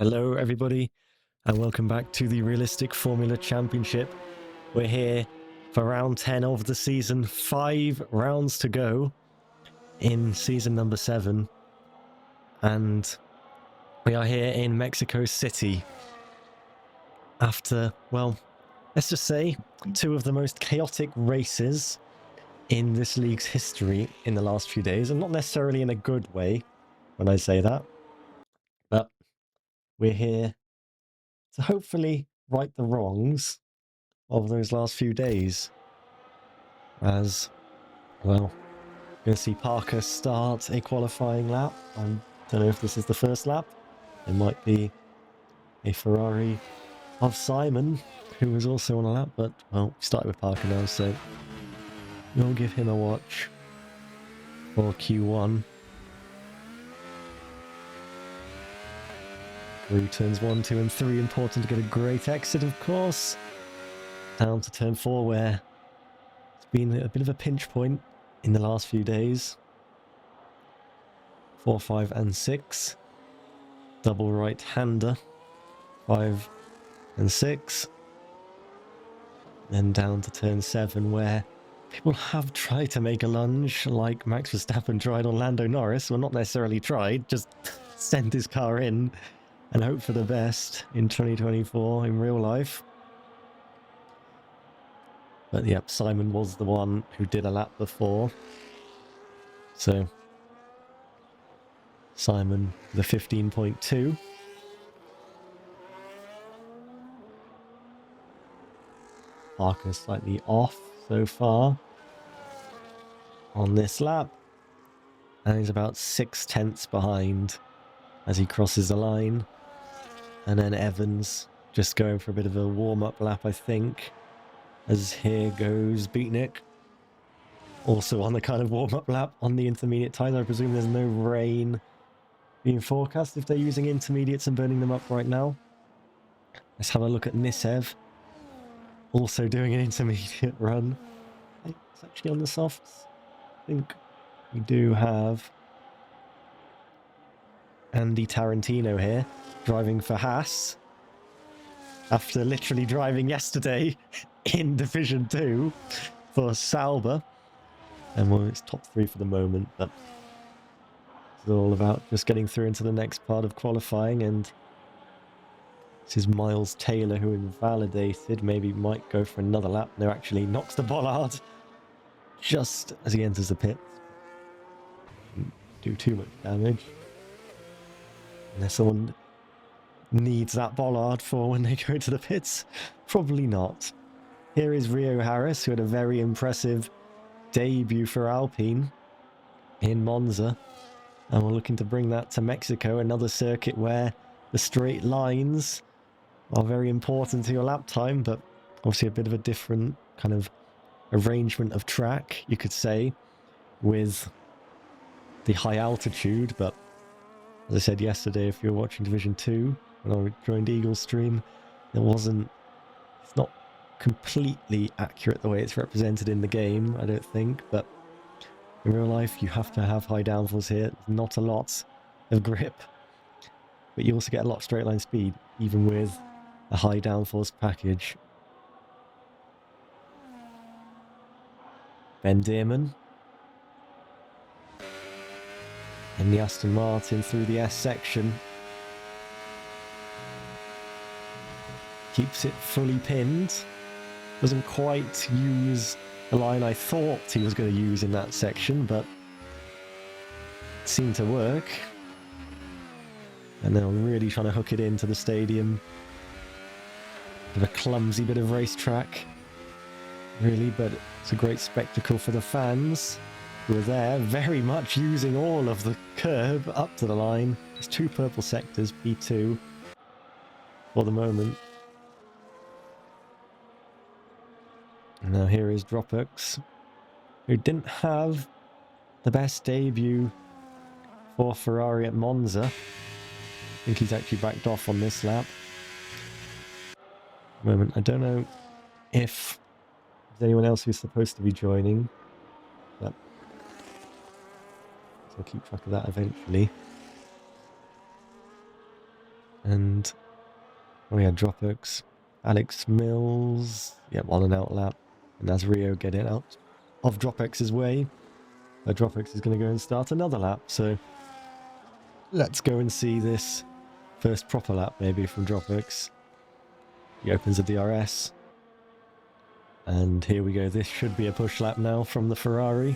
Hello everybody and welcome back to the Realistic Formula Championship. We're here for round 10 of the season, 5 rounds to go in season number 7, and we are here in Mexico City after, well, let's just say 2 of the most chaotic races in this league's history in the last few days, and not necessarily in a good way when I say that, but we're here to hopefully right the wrongs of those last few days. As, well, we're going to see Parker start a qualifying lap. I don't know if this is the first lap. It might be a Ferrari of Simon, who was also on a lap, but, well, we started with Parker now, so we'll give him a watch for Q1. Through turns 1, 2 and 3, important to get a great exit, of course. Down to turn 4, where it's been a bit of a pinch point in the last few days. 4, 5 and 6. Double right-hander. 5 and 6. Then down to turn 7, where people have tried to make a lunge, like Max Verstappen tried on Lando Norris. Well, not necessarily tried, just sent his car in and hope for the best in 2024 in real life. But yep, Simon was the one who did a lap before. So, Simon, the 15.2. Parker slightly off so far on this lap. And he's about 6/10 behind as he crosses the line. And then Evans just going for a bit of a warm-up lap, I think. As here goes Beatnik. Also on the kind of warm-up lap on the intermediate tyres. I presume there's no rain being forecast if they're using intermediates and burning them up right now. Let's have a look at Nissev. Also doing an intermediate run. I think it's actually on the softs. I think we do have Andy Tarantino here, driving for Haas. After literally driving yesterday in Division 2 for Sauber. And well, it's top 3 for the moment, but it's all about just getting through into the next part of qualifying. And this is Miles Taylor, who invalidated, maybe might go for another lap. No, actually knocks the bollard just as he enters the pit. Didn't do too much damage. Unless someone needs that bollard for when they go to the pits. Probably not. Here is Rio Harris, who had a very impressive debut for Alpine in Monza. And we're looking to bring that to Mexico, another circuit where the straight lines are very important to your lap time, but obviously a bit of a different kind of arrangement of track, you could say, with the high altitude. But as I said yesterday, if you're watching Division 2, when I joined Eagle Stream, it's not completely accurate the way it's represented in the game, I don't think, but in real life you have to have high downforce here, not a lot of grip, but you also get a lot of straight line speed, even with a high downforce package. Ben Dearman and the Aston Martin through the S section. Keeps it fully pinned. Doesn't quite use the line I thought he was going to use in that section, but it seemed to work. And then I'm really trying to hook it into the stadium. Bit of a clumsy bit of racetrack, really, but it's a great spectacle for the fans who are there, very much using all of the curb up to the line. There's 2 purple sectors, P2, for the moment. Now here is Dropux, who didn't have the best debut for Ferrari at Monza. I think he's actually backed off on this lap. At the moment, I don't know if there's anyone else who's supposed to be joining, but I'll keep track of that eventually. And we had Dropbox, Alex Mills, yeah, on an out lap. And as Rio getting out of Dropbox's way, Dropbox is going to go and start another lap. So let's go and see this first proper lap maybe from Dropbox. He opens the DRS. And here we go. This should be a push lap now from the Ferrari.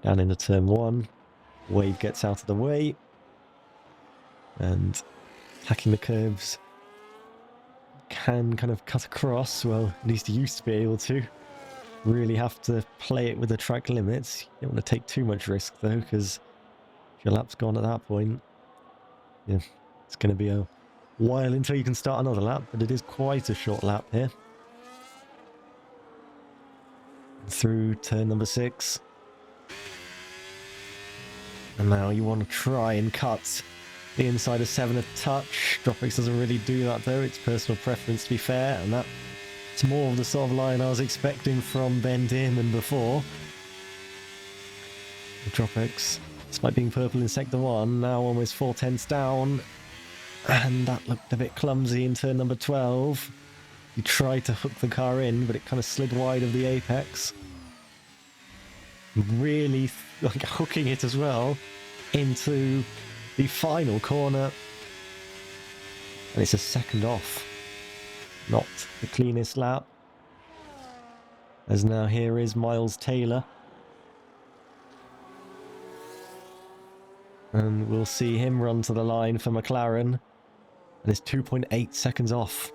Down into turn 1. Wave gets out of the way. And attacking the curves. Can kind of cut across. Well, at least he used to be able to. Really have to play it with the track limits. You don't want to take too much risk though, because if your lap's gone at that point, yeah, it's going to be a while until you can start another lap, but it is quite a short lap here. Through turn number 6. And now you want to try and cut the inside of 7 a touch. Dropbox doesn't really do that though, it's personal preference to be fair, and that's more of the sort of line I was expecting from Ben Dearman before. Dropbox, despite being purple in sector 1, now almost 4/10 down. And that looked a bit clumsy in turn number 12. He tried to hook the car in, but it kind of slid wide of the apex. Really like hooking it as well into the final corner. And it's a second off. Not the cleanest lap. As now here is Miles Taylor. And we'll see him run to the line for McLaren. And it's 2.8 seconds off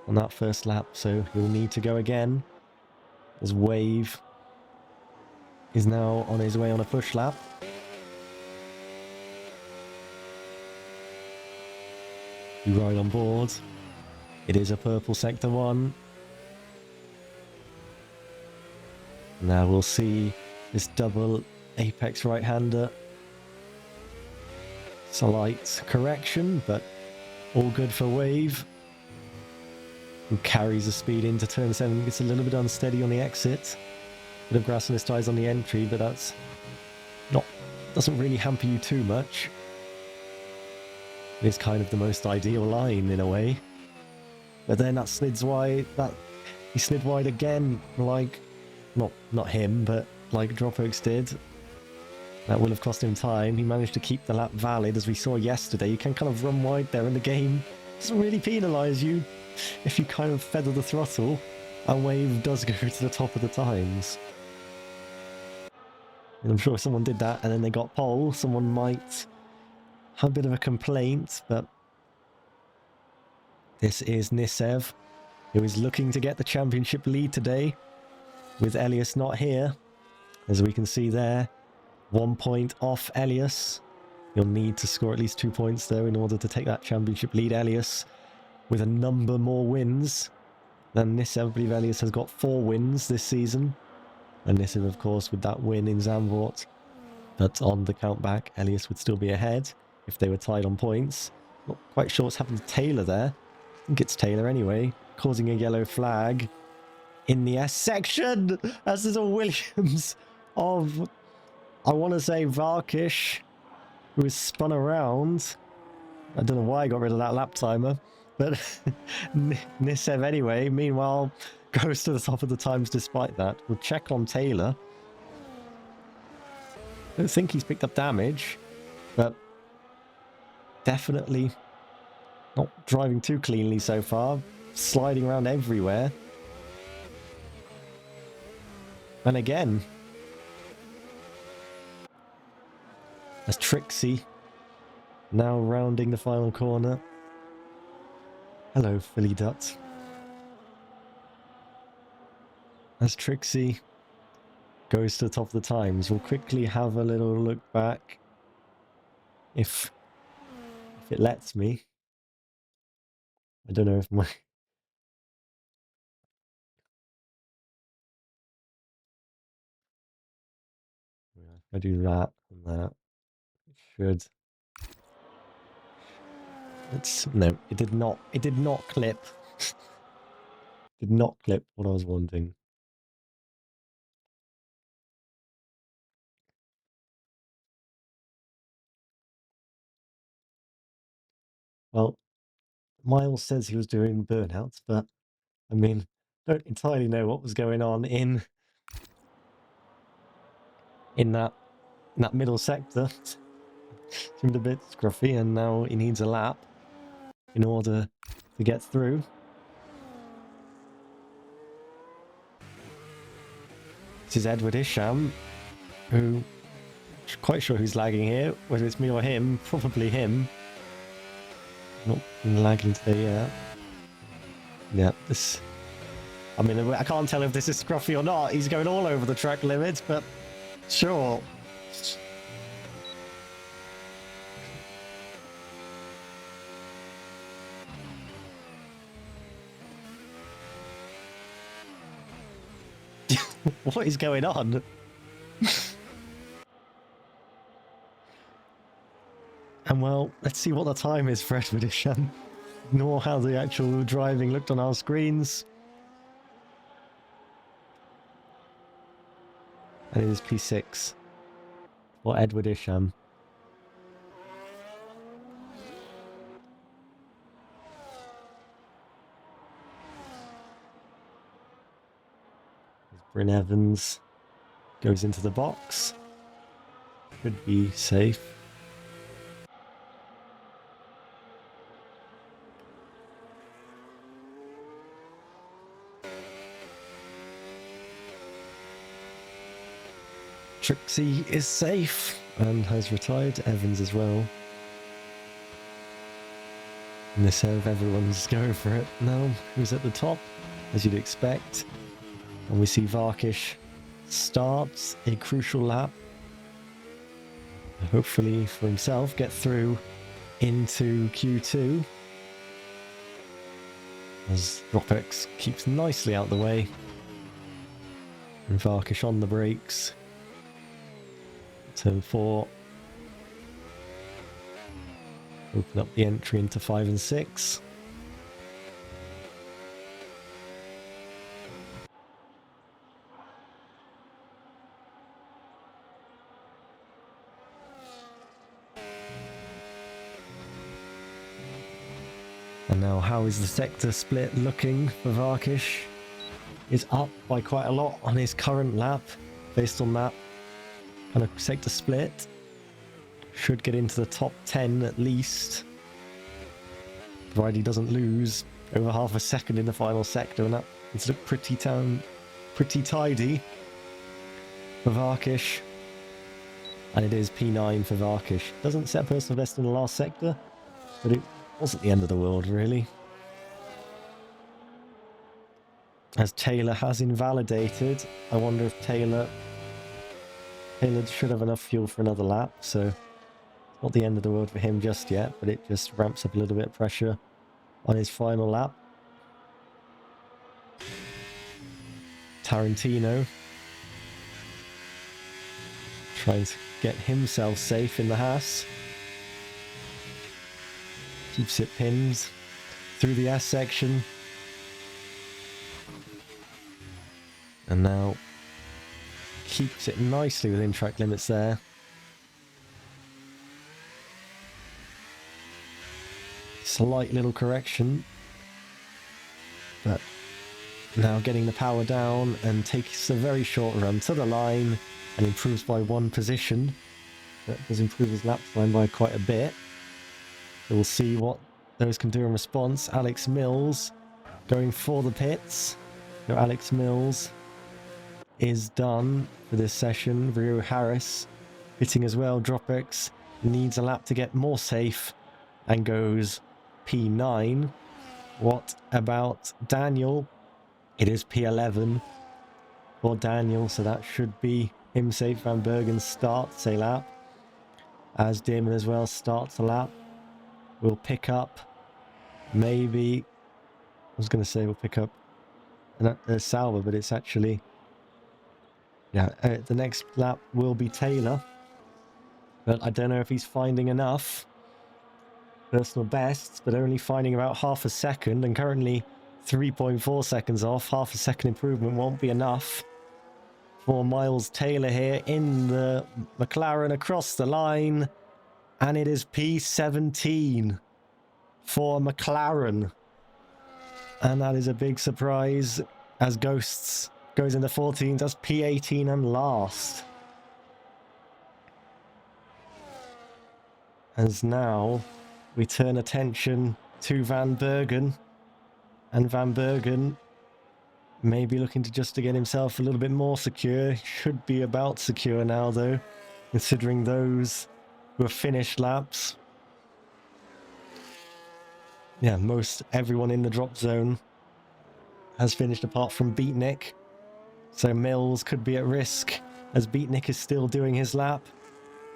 on that first lap, so he'll need to go again. As Wave is now on his way on a push lap. You ride on board. It is a purple sector 1. Now we'll see this double apex right-hander. Slight correction, but all good for Wave. Who carries the speed into turn 7. Gets a little bit unsteady on the exit. Bit of grass on his tyres on the entry, but that's doesn't really hamper you too much. It's kind of the most ideal line in a way. But then that slids wide. He slid wide again, like not him, but like Dropbox did. That will have cost him time. He managed to keep the lap valid, as we saw yesterday. You can kind of run wide there in the game. It doesn't really penalise you if you kind of feather the throttle. And Wave does go to the top of the times. And I'm sure if someone did that and then they got pole, someone might have a bit of a complaint, but this is Nissev, who is looking to get the championship lead today, with Elyas not here. As we can see there, 1 point off Elyas. You'll need to score at least 2 points though in order to take that championship lead. Elyas with a number more wins than Nissev. I believe Elyas has got 4 wins this season. And Nissev, of course, with that win in Zandvoort. But on the countback, Elyas would still be ahead if they were tied on points. Not quite sure what's happened to Taylor there. I think it's Taylor anyway, causing a yellow flag in the S section. As there's a Williams of, I want to say, Varkish, who is spun around. I don't know why I got rid of that lap timer, but Nissev anyway, meanwhile, goes to the top of the times despite that. We'll check on Taylor. I don't think he's picked up damage, but definitely not driving too cleanly so far. Sliding around everywhere. And again, as Tricksy now rounding the final corner. Hello, Philly Dutt. As Tricksy goes to the top of the times, we'll quickly have a little look back. If it lets me. I don't know if my... If I do that and that, it should... No, it did not. It did not clip. Did not clip what I was wanting. Well, Miles says he was doing burnouts, but I mean, don't entirely know what was going on in that middle sector. Seemed a bit scruffy, and now he needs a lap in order to get through. This is Edward Isham, who I'm quite sure who's lagging here. Whether it's me or him, probably him. Not been lagging today yet. Yeah, this... I mean, I can't tell if this is scruffy or not. He's going all over the track limits, but sure. What is going on? And well, let's see what the time is for Edward Isham. Ignore how the actual driving looked on our screens. And it is P6 for Edward Isham. Bryn Evans goes into the box. Should be safe. Tricksy is safe and has retired. Evans as well. Nissev, everyone's going for it now. Who's at the top, as you'd expect. And we see Varkish starts a crucial lap. Hopefully for himself, get through into Q2. As Dropex keeps nicely out the way. And Varkish on the brakes. Turn 4. Open up the entry into 5 and 6. And now, how is the sector split looking for Varkish? Is up by quite a lot on his current lap, based on that kind of sector split. Should get into the top 10 at least, provided he doesn't lose over half a second in the final sector, and that it's looked pretty tidy for Varkish. And it is P9 for Varkish. Doesn't set personal best in the last sector, but it wasn't the end of the world, really. As Taylor has invalidated, I wonder if Taylor should have enough fuel for another lap, so not the end of the world for him just yet, but it just ramps up a little bit of pressure on his final lap. Tarantino trying to get himself safe in the Haas. Keeps it pinned through the S section. And now keeps it nicely within track limits there. Slight little correction. But now getting the power down and takes a very short run to the line and improves by 1 position. That does improve his lap time by quite a bit. So we'll see what those can do in response. Alex Mills going for the pits. No, Alex Mills is done for this session. Rio Harris hitting as well. Dropex needs a lap to get more safe and goes P9. What about Daniel? It is P11 for Daniel, so that should be him safe. Van Bergen starts a lap, as Damon as well starts a lap. We'll pick up, maybe, I was going to say we'll pick up Sauber, but it's actually, yeah, the next lap will be Taylor. But I don't know if he's finding enough personal bests, but only finding about half a second, and currently 3.4 seconds off. Half a second improvement won't be enough for Miles Taylor here in the McLaren across the line. And it is P17 for McLaren. And that is a big surprise as Ghosts goes into 14th as P18 and last. As now we turn attention to Van Bergen. And Van Bergen may be looking to just to get himself a little bit more secure. Should be about secure now though, considering those who have finished laps. Yeah, most everyone in the drop zone has finished apart from Beatnik. So Mills could be at risk as Beatnik is still doing his lap.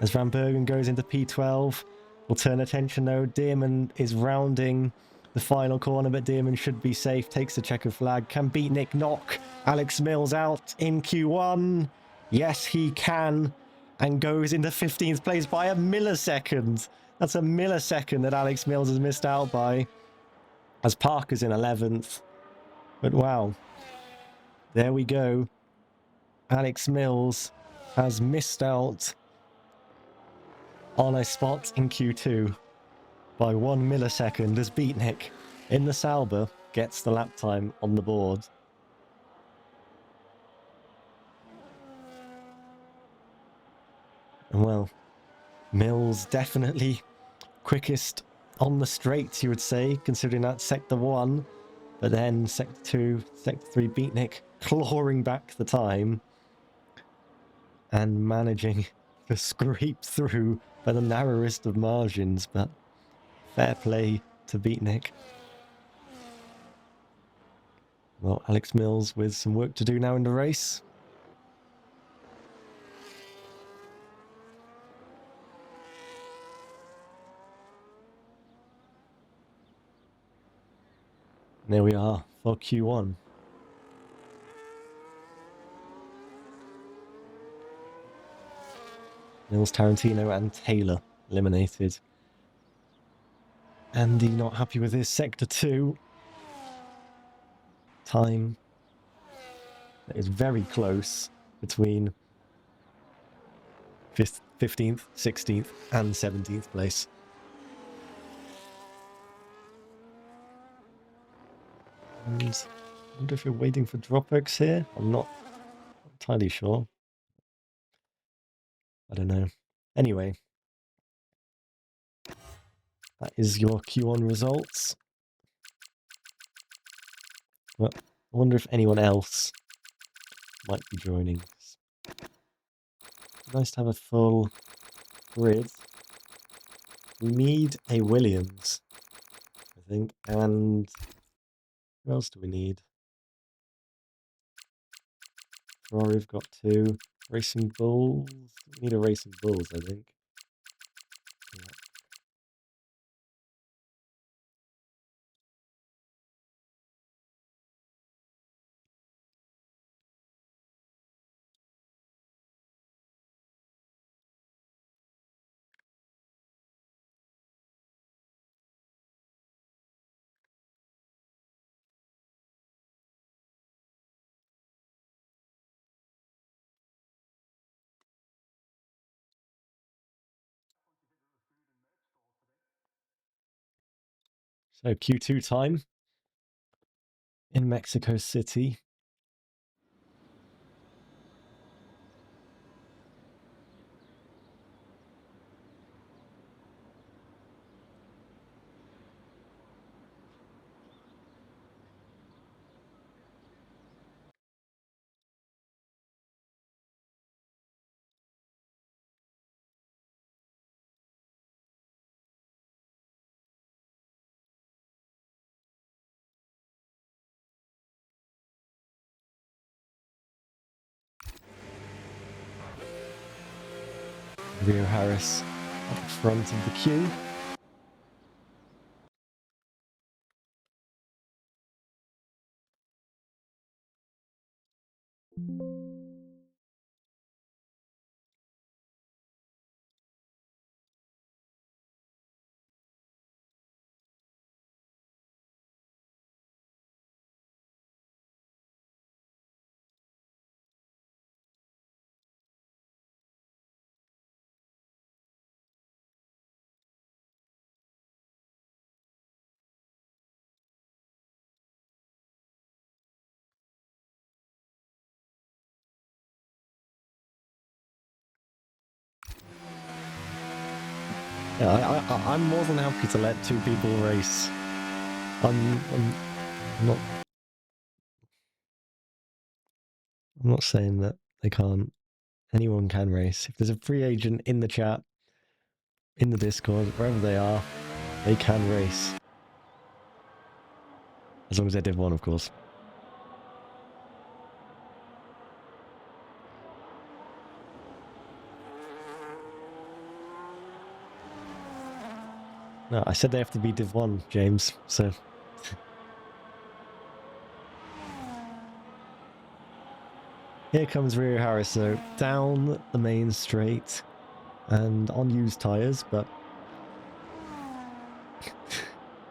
As Van Bergen goes into P12, we'll turn attention though. Dearman is rounding the final corner, but Dearman should be safe. Takes the checkered flag. Can Beatnik knock Alex Mills out in Q1? Yes, he can. And goes into 15th place by a millisecond. That's a millisecond that Alex Mills has missed out by. As Parker's in 11th. But wow. There we go. Alex Mills has missed out on a spot in Q2 by 1 millisecond as Beatnik in the Sauber gets the lap time on the board. And well, Mills definitely quickest on the straights, you would say, considering that Sector 1. But then Sector 2, Sector 3, Beatnik clawing back the time and managing to scrape through by the narrowest of margins, but fair play to Beatnik. Well, Alex Mills with some work to do now in the race. There we are for Q1. Mills, Tarantino and Taylor eliminated. Andy not happy with his Sector 2 time. That is very close between 15th, 16th and 17th place. And I wonder if you're waiting for Dropbox here. I'm not entirely sure. I don't know. Anyway, that is your Q1 results. Well, I wonder if anyone else might be joining. Nice to have a full grid. We need a Williams, I think, and who else do we need? Ferrari, we've got 2. Racing Bulls. We need a Racing Bulls, I think. Yeah. So Q2 time in Mexico City. Rio Harris at the front of the queue. I'm more than happy to let two people race. I'm not. I'm not saying that they can't. Anyone can race. If there's a free agent in the chat, in the Discord, wherever they are, they can race. As long as they're Div 1, of course. No, I said they have to be Div 1, James, so... Here comes Rio Harris, though, down the main straight, and on used tyres, but...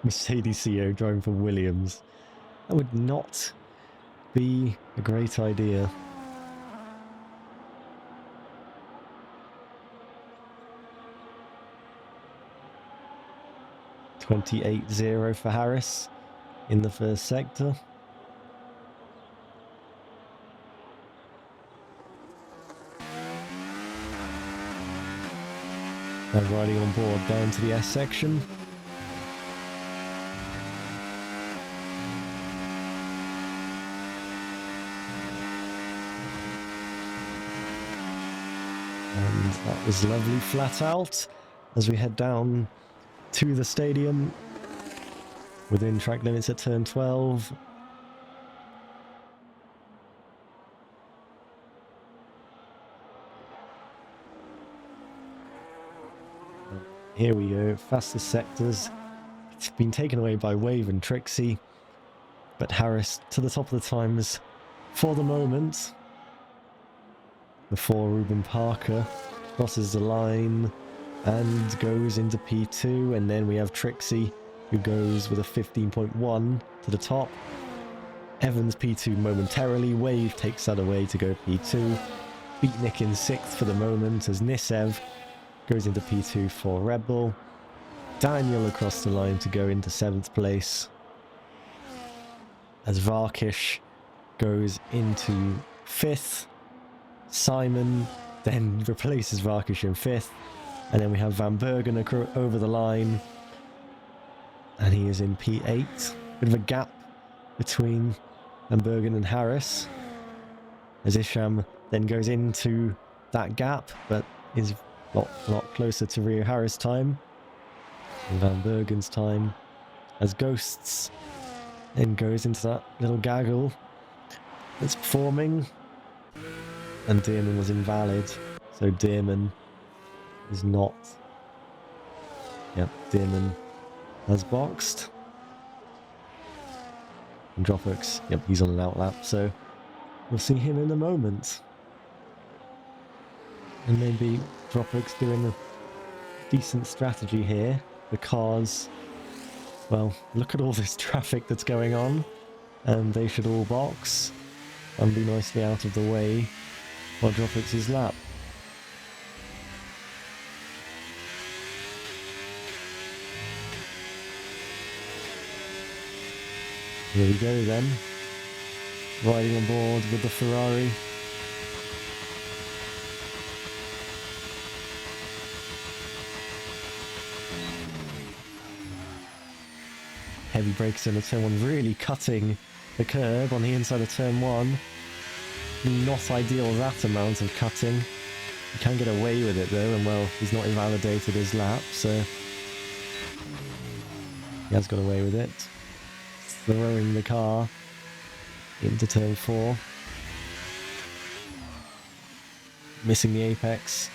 Mercedes CEO driving for Williams. That would not be a great idea. .28.0 for Harris in the first sector. Now riding on board down to the S section. And that was lovely flat out as we head down to the stadium within track limits at turn 12. Here we go, fastest sectors. It's been taken away by Wave and Tricksy, but Harris to the top of the times for the moment. Before Ruben Parker crosses the line and goes into P2, and then we have Tricksy who goes with a 15.1 to the top. Evans P2 momentarily, Wave takes that away to go P2. Beatnik in 6th for the moment as Nissev goes into P2 for Red Bull. Daniel across the line to go into 7th place as Varkish goes into 5th. Simon then replaces Varkish in 5th, and then we have Van Bergen over the line, and he is in P8. Bit of a gap between Van Bergen and Harris, as Isham then goes into that gap, but is a lot closer to Rio Harris' time and Van Bergen's time, as Ghosts then goes into that little gaggle that's forming. And Dearman was invalid, so Dearman is not... Yep, Dearman has boxed. And Dropbox, yep, he's on an outlap, so we'll see him in a moment. And maybe Dropbox doing a decent strategy here, because, well, look at all this traffic that's going on, and they should all box and be nicely out of the way while Dropbox's lap. Here we go then, riding on board with the Ferrari. Heavy brakes in the turn 1, really cutting the curb on the inside of turn 1. Not ideal, that amount of cutting. He can get away with it though, and well, he's not invalidated his lap, so he has got away with it. Throwing the car into turn 4. Missing the apex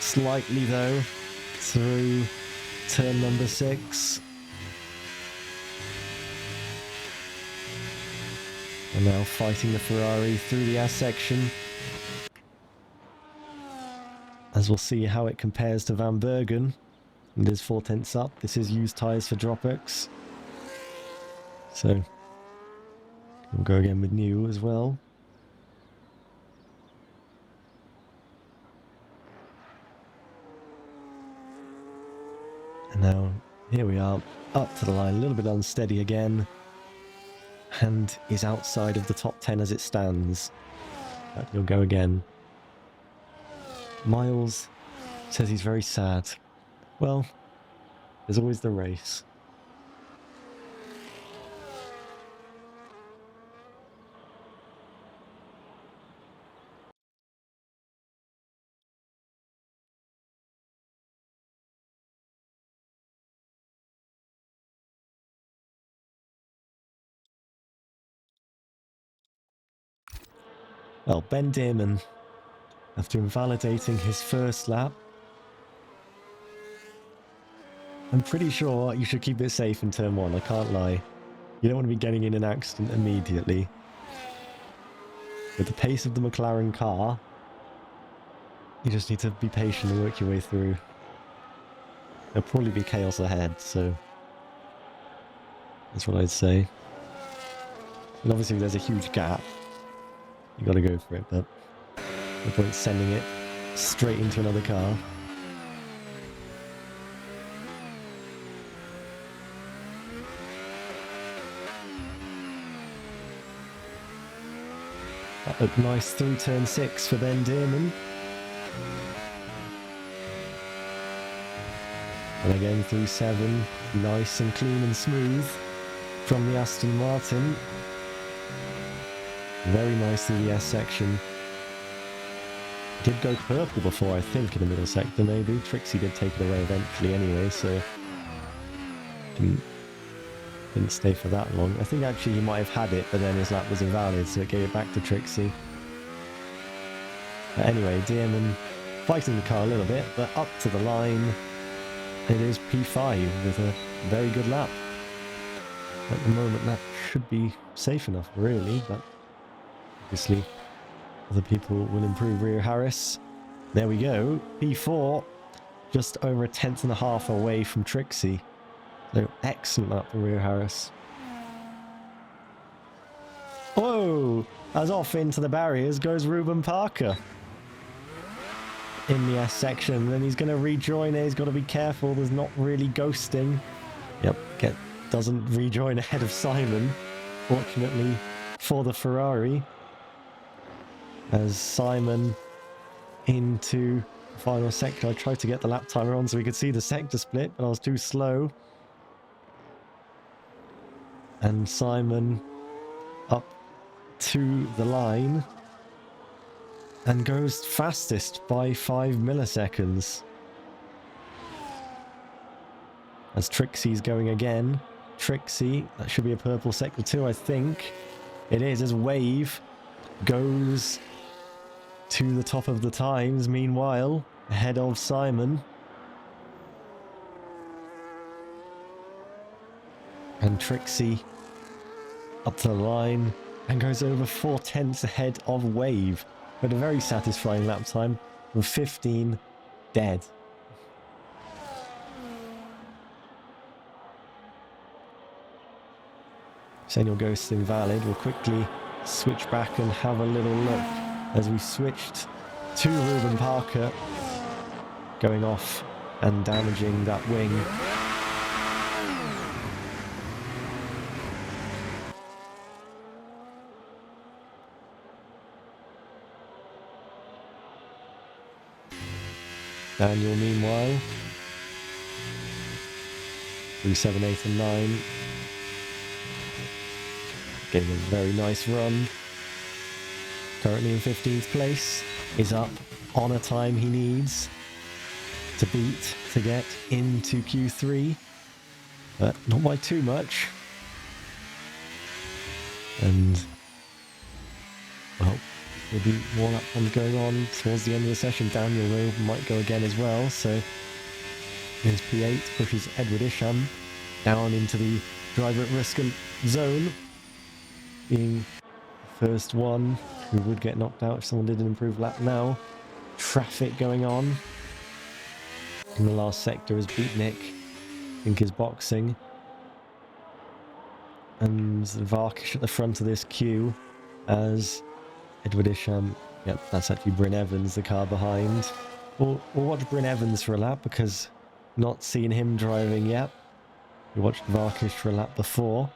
slightly though, through turn number 6. And now fighting the Ferrari through the S section. As we'll see how it compares to Van Bergen. It is 4 tenths up. This is used tyres for Dropbox. So we'll go again with new as well. And now here we are, up to the line, a little bit unsteady again. And is outside of the top 10 as it stands. But he'll go again. Miles says he's very sad Well, there's always the race. Well, Ben Dearman, after invalidating his first lap, I'm pretty sure you should keep it safe in turn 1, I can't lie. You don't want to be getting in an accident immediately. With the pace of the McLaren car, you just need to be patient and work your way through. There'll probably be chaos ahead, so that's what I'd say. And obviously if there's a huge gap, you gotta go for it, but no point sending it straight into another car. That looked nice through turn 6 for Ben Dearman. And again through 7, nice and clean and smooth from the Aston Martin. Very nice through the S section. Did go purple before, I think, in the middle sector maybe. Tricksy did take it away eventually anyway, so didn't stay for that long. I think actually he might have had it, but then his lap was invalid, so it gave it back to Tricksy. But anyway, Dearman fighting the car a little bit, but up to the line. It is P5 with a very good lap. At the moment that should be safe enough really, but obviously other people will improve. Rear Harris. There we go. P4. Just over a 10.5 away from Tricksy. So excellent lap for Rear Harris. Whoa! As off into the barriers goes Ruben Parker. In the S section. Then he's going to rejoin it. He's got to be careful. There's not really ghosting. Yep. Doesn't rejoin ahead of Simon. Fortunately for the Ferrari. As Simon into the final sector. I tried to get the lap timer on so we could see the sector split, but I was too slow. And Simon up to the line and goes fastest by 5 milliseconds. As Tricksy's going again. Tricksy, that should be a purple sector too, I think. It is, as Wave goes to the top of the times, meanwhile, ahead of Simon. And Tricksy up to the line and goes over 4/10 ahead of Wave. But a very satisfying lap time with 15 dead. Senor Ghost invalid. We'll quickly switch back and have a little look as we switched to Ruben Parker going off and damaging that wing. Daniel, meanwhile, through 7, 8 and 9. Getting a very nice run. Currently in 15th place. Is up on a time he needs to beat to get into Q3. But not by too much. And, well, there'll be more lap times going on towards the end of the session. Daniel Rowe might go again as well. So his P8 pushes Edward Isham down into the driver at risk zone. Being the first one who would get knocked out if someone did an improved lap now. Traffic going on. In the last sector is Beatnik. I think is boxing. And Varkish at the front of this queue as Edward Isham. Yep, that's actually Bryn Evans, the car behind. We'll watch Bryn Evans for a lap because not seeing him driving yet. We watched Varkish for a lap before.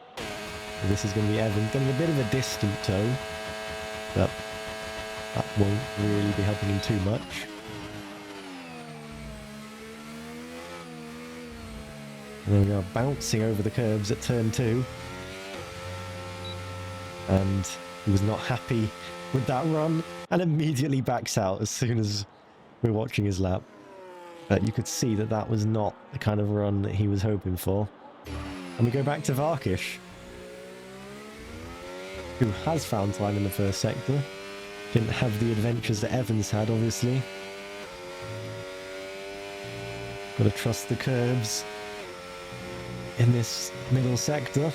This is going to be Evans, getting a bit of a distant tow, but that won't really be helping him too much. And then we are bouncing over the curbs at turn 2. And he was not happy with that run and immediately backs out as soon as we're watching his lap. But you could see that that was not the kind of run that he was hoping for. And we go back to Varkish, who has found time in the first sector. Didn't have the adventures that Evans had, obviously. Got to trust the curbs in this middle sector,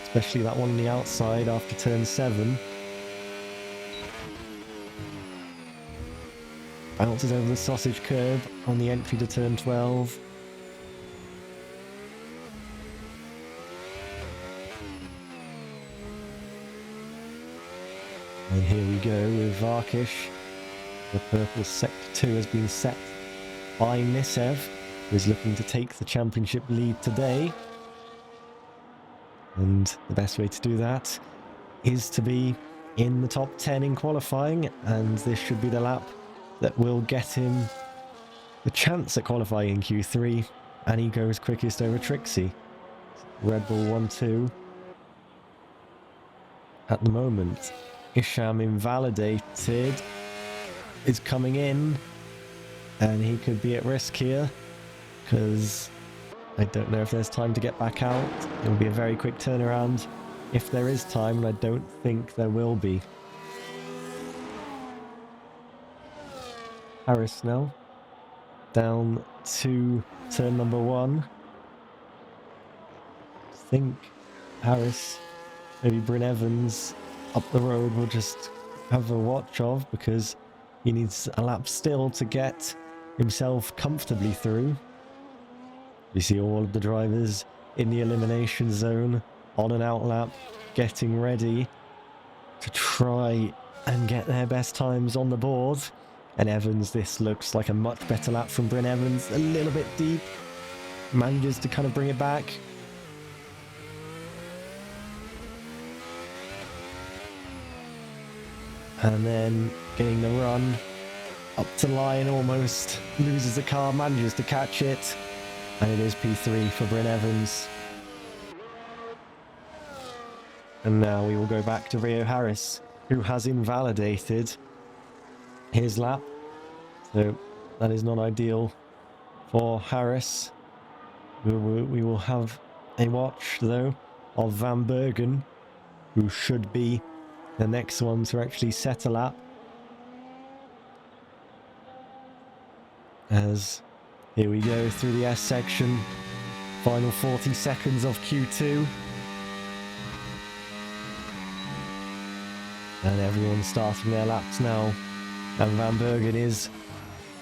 especially that one on the outside after turn 7. Bounces over the sausage curb on the entry to turn 12. And here we go with Varkish. The purple sector 2 has been set by Nissev, who is looking to take the championship lead today. And the best way to do that is to be in the top 10 in qualifying, and this should be the lap that will get him the chance at qualifying in Q3, and he goes quickest over Tricksy. Red Bull 1-2. At the moment, Isham invalidated is coming in, and he could be at risk here because I don't know if there's time to get back out. It will be a very quick turnaround if there is time, and I don't think there will be. Harris now down to turn number 1. I think Harris, maybe Bryn Evans up the road will just have a watch of, because he needs a lap still to get himself comfortably through. You see all of the drivers in the elimination zone on an out lap, getting ready to try and get their best times on the board. And Evans, this looks like a much better lap from Bryn Evans, a little bit deep, manages to kind of bring it back. And then getting the run up to line, almost loses the car, manages to catch it, and it is P3 for Bryn Evans. And now we will go back to Rio Harris, who has invalidated his lap, so that is not ideal for Harris. We will have a watch though of Van Bergen, who should be the next one to actually set a lap, as here we go through the S section, final 40 seconds of Q2, and everyone's starting their laps now, and Van Bergen is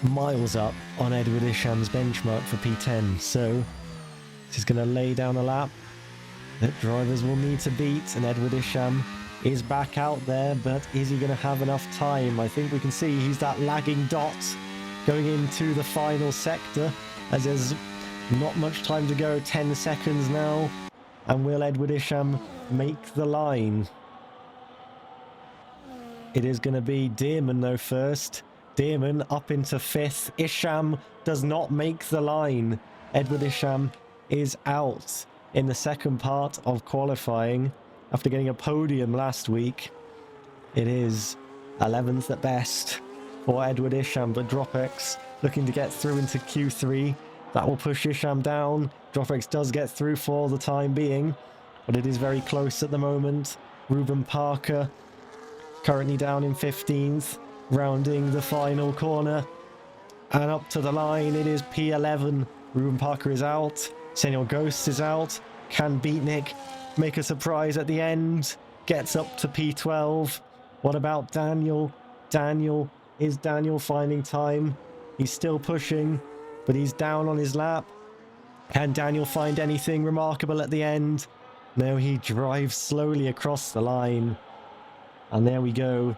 miles up on Edward Isham's benchmark for P10, so this is going to lay down a lap that drivers will need to beat, and Edward Isham is back out there, but is he going to have enough time? I think we can see he's that lagging dot going into the final sector, as there's not much time to go, 10 seconds now, and will Edward Isham make the line? It is going to be Dearman though first. Dearman up into 5th. Isham does not make the line. Edward Isham is out in the second part of qualifying after getting a podium last week. It is 11th at best for Edward Isham, but Dropex looking to get through into Q3. That will push Isham down. Dropex does get through for the time being, but it is very close at the moment. Ruben Parker currently down in 15th, rounding the final corner, and up to the line it is P11. Ruben Parker is out. Senor Ghost is out. Can Beatnik make a surprise at the end? Gets up to P12. What about Daniel? Is Daniel finding time? He's still pushing, but he's down on his lap. Can Daniel find anything remarkable at the end? No, he drives slowly across the line. And there we go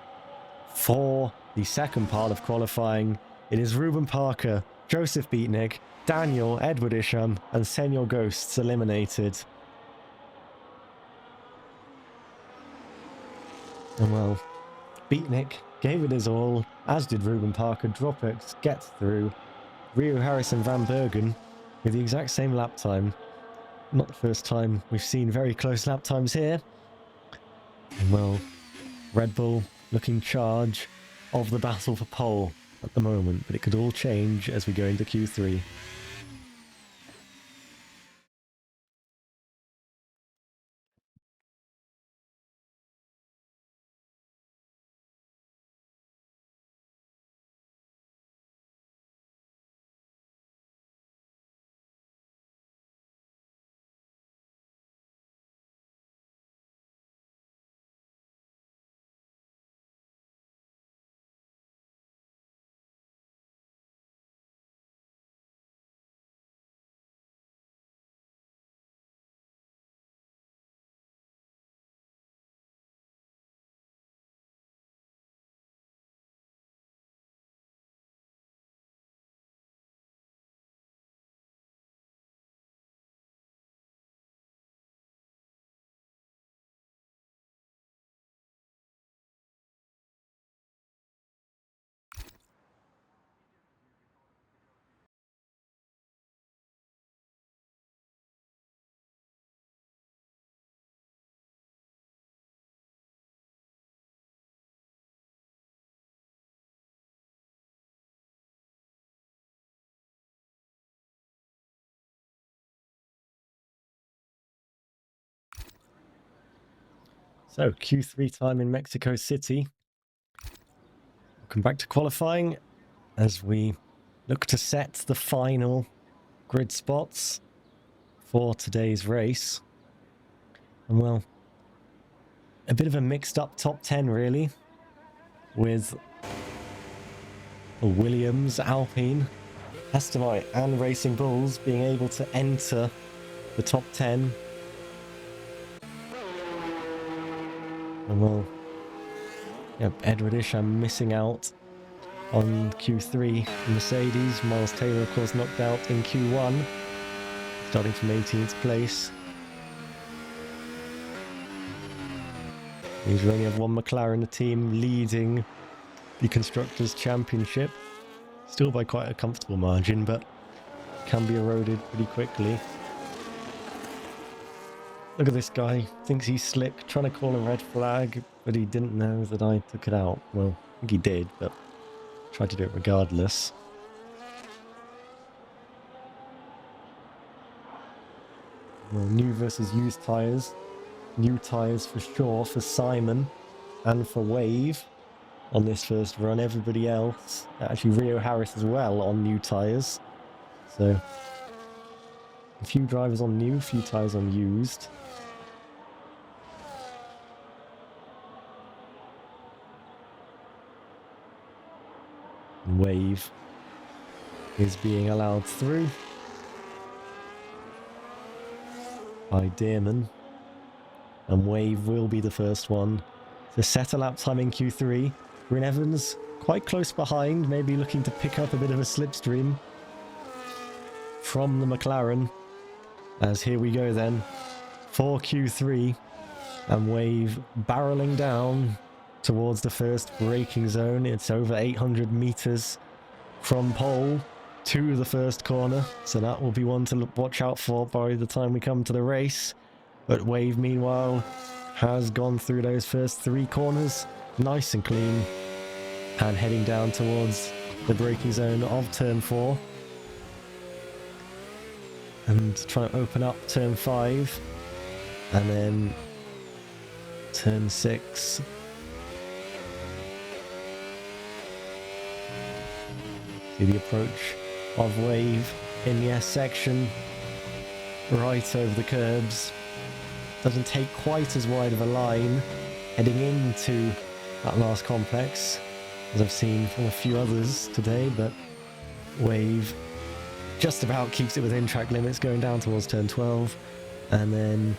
for the second part of qualifying. It is Ruben Parker, Joseph Beatnik, Daniel, Edward Isham, and Senor Ghosts eliminated. And well, Beatnik gave it his all, as did Ruben Parker. Dropex gets through. Rio Harris and Van Bergen with the exact same lap time. Not the first time we've seen very close lap times here. And well, Red Bull looking charge of the battle for pole at the moment, but it could all change as we go into Q3. So, Q3 time in Mexico City. Welcome back to qualifying as we look to set the final grid spots for today's race. And well, a bit of a mixed up top 10 really, with Williams, Alpine, Aston and Racing Bulls being able to enter the top 10. And well, yep, Edward Isham missing out on Q3 Mercedes. Miles Taylor, of course, knocked out in Q1, starting from 18th place. These only have one McLaren, the team leading the Constructors' Championship. Still by quite a comfortable margin, but can be eroded pretty quickly. Look at this guy, thinks he's slick, trying to call a red flag, but he didn't know that I took it out. Well, I think he did, but tried to do it regardless. Well, new versus used tyres. New tyres for sure for Simon and for Wave on this first run. Everybody else, actually Rio Harris as well, on new tyres. So a few drivers on new, a few tyres on used. Wave is being allowed through by Dearman, and Wave will be the first one to set a lap time in Q3. Bryn Evans quite close behind, maybe looking to pick up a bit of a slipstream from the McLaren, as here we go then for Q3, and Wave barreling down towards the first braking zone. It's over 800 meters from pole to the first corner, so that will be one to watch out for by the time we come to the race. But Wave meanwhile has gone through those first three corners nice and clean, and heading down towards the braking zone of turn 4, and trying to open up turn 5 and then turn 6. See the approach of Wave in the S section, right over the curbs. Doesn't take quite as wide of a line heading into that last complex as I've seen from a few others today, but Wave just about keeps it within track limits going down towards turn 12, and then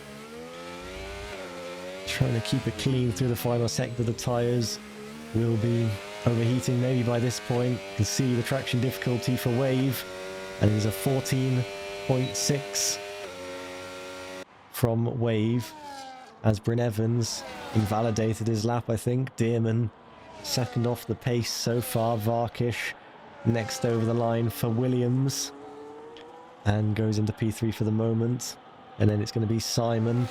trying to keep it clean through the final sector. The tyres will be overheating maybe by this point. You can see the traction difficulty for Wave, and there's a 14.6 from Wave as Bryn Evans invalidated his lap, I think. Dearman second off the pace so far. Varkish next over the line for Williams. and goes into P3 for the moment. And then it's going to be Simon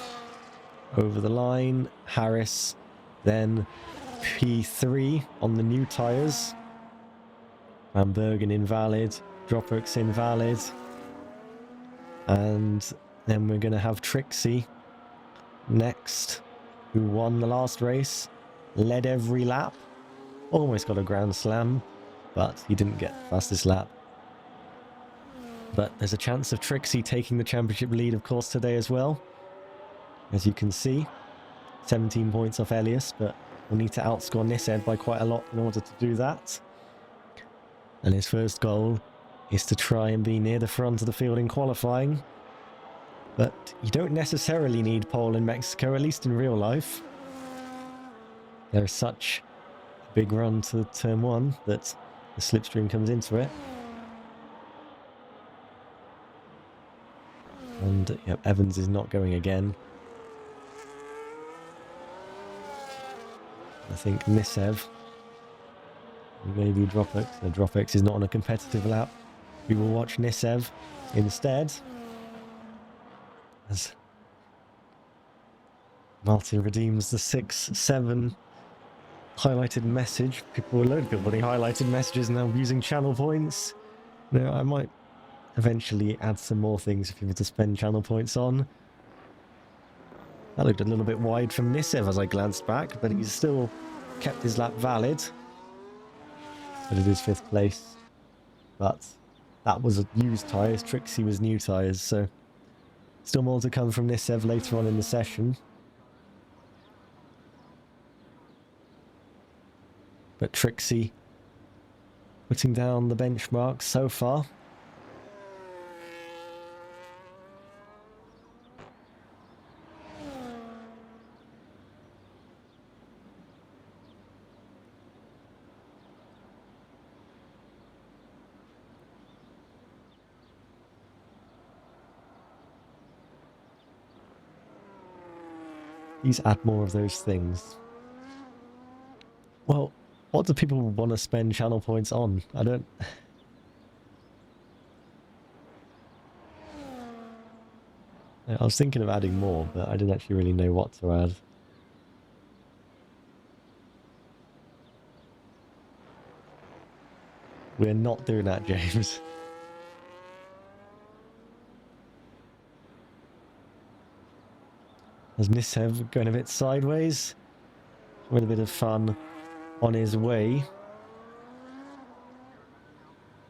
over the line, Harris, then P3 on the new tyres. Van Bergen invalid, Dropperk's invalid. And then we're going to have Tricksy next, who won the last race, led every lap, almost got a Grand Slam, but he didn't get the fastest lap. But there's a chance of Tricksy taking the championship lead, of course, today as well. As you can see, 17 points off Elyas, but we'll need to outscore Nissev by quite a lot in order to do that. And his first goal is to try and be near the front of the field in qualifying. But you don't necessarily need pole in Mexico, at least in real life. There is such a big run to turn 1 that the slipstream comes into it. And yep, Evans is not going again. I think Nissev, maybe Dropperk. No, Dropperk is not on a competitive lap. We will watch Nissev instead. As Martin redeems the 6-7 highlighted message. A load of people putting highlighted messages now using channel points. Now, I might eventually add some more things if you were to spend channel points on. That looked a little bit wide from Nissev as I glanced back, but he's still kept his lap valid. But it is 5th place. But that was used tyres, Tricksy was new tyres, so still more to come from Nissev later on in the session. But Tricksy putting down the benchmark so far. Please add more of those things. Well, what do people want to spend channel points on? I don't... I was thinking of adding more, but I didn't actually really know what to add. We're not doing that, James. As Nissev going a bit sideways, with a bit of fun on his way.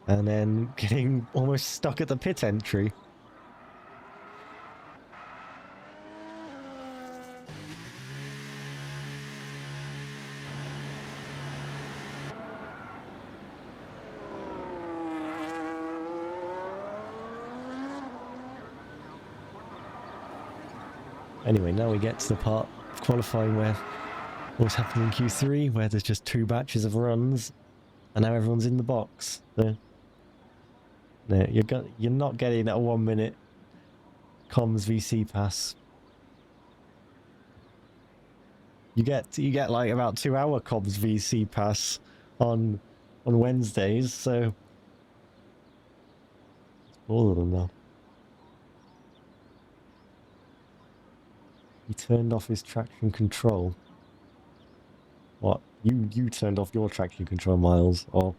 And then getting almost stuck at the pit entry. Anyway, now we get to the part of qualifying where what's happening in Q3, where there's just 2 batches of runs, and now everyone's in the box. So, no, you're not getting that 1 minute comms VC pass. You get like about 2 hour comms VC pass on Wednesdays, so all of them now. He turned off his traction control. What? You turned off your traction control, Miles, or...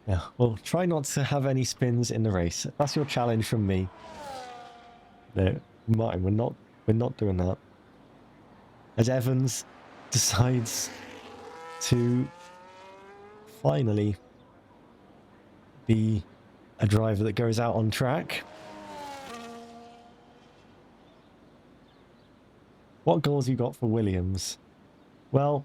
Yeah, well, try not to have any spins in the race. That's your challenge from me. No, Martin, we're not doing that. As Evans decides to finally be a driver that goes out on track. What goals you got for Williams? Well,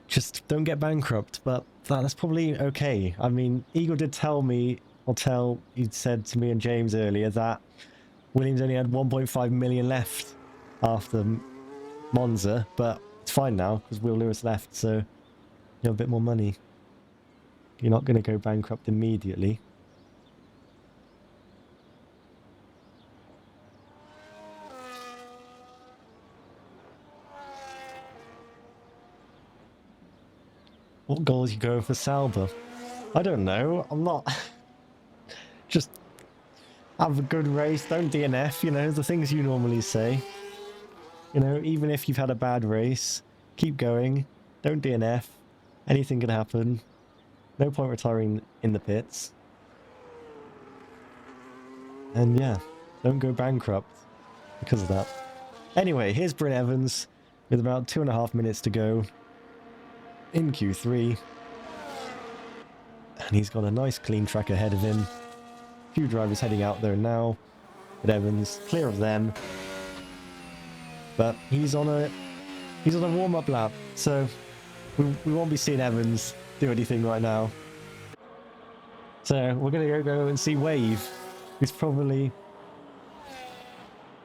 just don't get bankrupt, but that's probably okay. I mean, Eagle did tell me He'd said to me and James earlier that Williams only had 1.5 million left after Monza, but it's fine now because Will Lewis left, so you have a bit more money. You're not going to go bankrupt immediately. What goals you go for Sauber? I don't know. I'm not... Just have a good race. Don't DNF, you know, the things you normally say. You know, even if you've had a bad race, keep going. Don't DNF. Anything can happen. No point retiring in the pits. And yeah, don't go bankrupt because of that. Anyway, here's Bryn Evans with about 2.5 minutes to go in Q3. And he's got a nice clean track ahead of him. A few drivers heading out there now. But Evans clear of them. But he's on a warm-up lap, so we won't be seeing Evans do anything right now. So we're gonna go and see Wave, who's probably,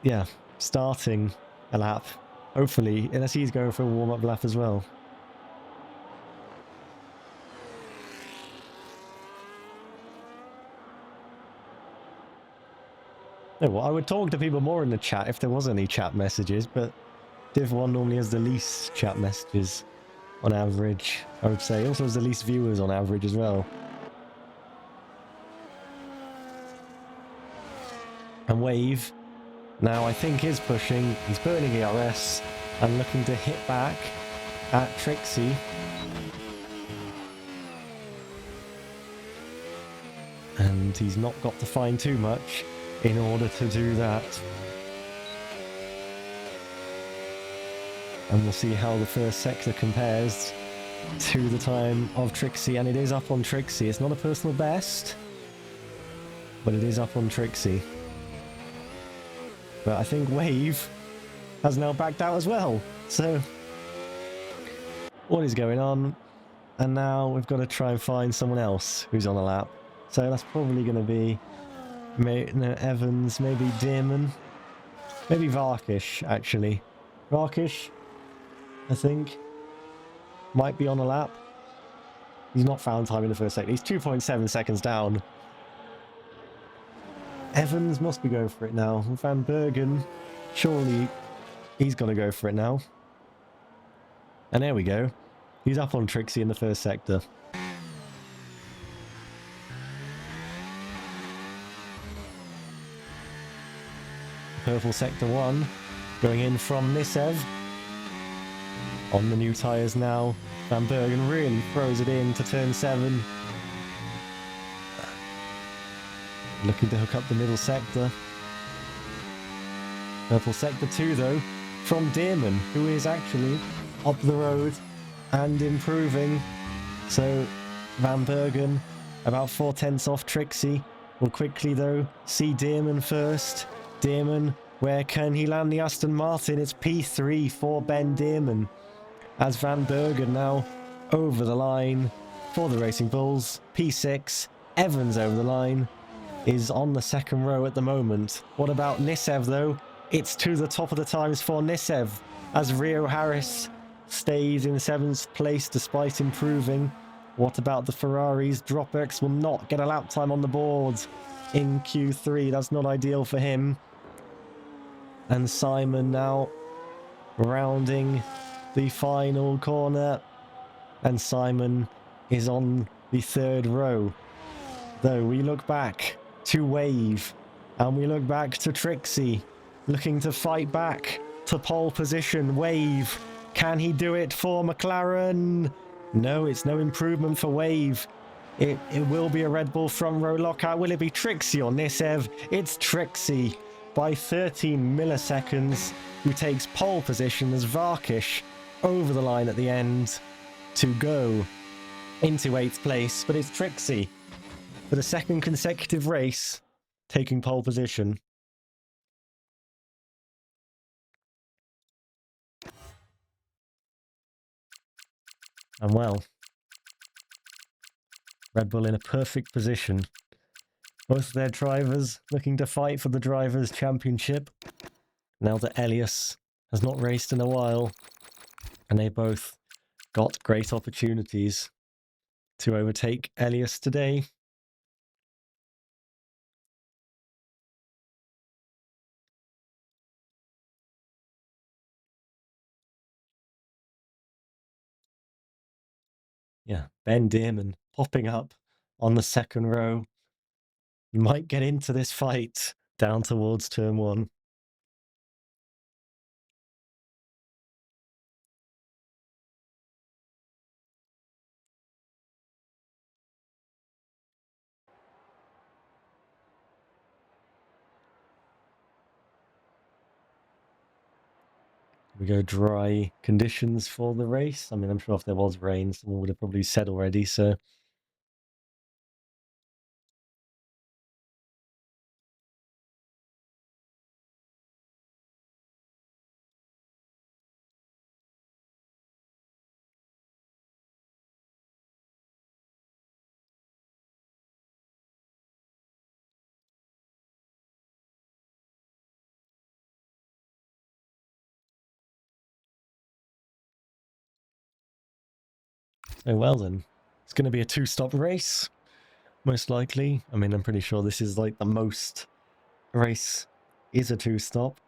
yeah, starting a lap. Hopefully, unless he's going for a warm-up lap as well. No, well, I would talk to people more in the chat if there was any chat messages, but Div 1 normally has the least chat messages on average, I would say. Also has the least viewers on average as well. And Wave, now I think is pushing. He's burning ERS and looking to hit back at Tricksy. And he's not got to find too much in order to do that. And we'll see how the first sector compares to the time of Tricksy, and it is up on Tricksy. It's not a personal best, but it is up on Tricksy. But I think Wave has now backed out as well. So, what is going on? And now we've got to try and find someone else who's on a lap. So that's probably going to be Evans, maybe Dearman, maybe Varkish, actually. Varkish, I think, might be on a lap. He's not found time in the first second. He's 2.7 seconds down. Evans must be going for it now. Van Bergen, surely he's going to go for it now. And there we go. He's up on Tricksy in the first sector. Purple sector 1 going in from Nissev. On the new tyres now. Van Bergen really throws it in to turn 7. Looking to hook up the middle sector. Purple sector 2 though, from Dearman, who is actually up the road and improving. So Van Bergen about 4/10 off Tricksy. Will quickly though see Dearman first. Dearman, where can he land the Aston Martin? It's P3 for Ben Dearman. As Van Bergen now over the line for the Racing Bulls. P6, Evans over the line, is on the second row at the moment. What about Nissev though? It's to the top of the times for Nissev, as Rio Harris stays in 7th place despite improving. What about the Ferraris? Dropbox will not get a lap time on the board in Q3. That's not ideal for him. And Simon now rounding the final corner. And Simon is on the 3rd row. Though we look back to Wave. And we look back to Tricksy. Looking to fight back to pole position. Wave. Can he do it for McLaren? No, it's no improvement for Wave. It will be a Red Bull front row lockout. Will it be Tricksy or Nissev? It's Tricksy by 13 milliseconds, who takes pole position as Varkish over the line at the end to go into 8th place. But it's Tricksy for the 2nd consecutive race taking pole position. And well, Red Bull in a perfect position Both of their drivers looking to fight for the Drivers' Championship. Now that Elyas has not raced in a while, and they both got great opportunities to overtake Elyas today. Yeah, Ben Dearman popping up on the second row. You might get into this fight down towards turn 1. We go dry conditions for the race. I mean, I'm sure if there was rain, someone would have probably said already, so... So well then, it's going to be a 2-stop race, most likely. I mean, I'm pretty sure this is like the most race is a 2-stop.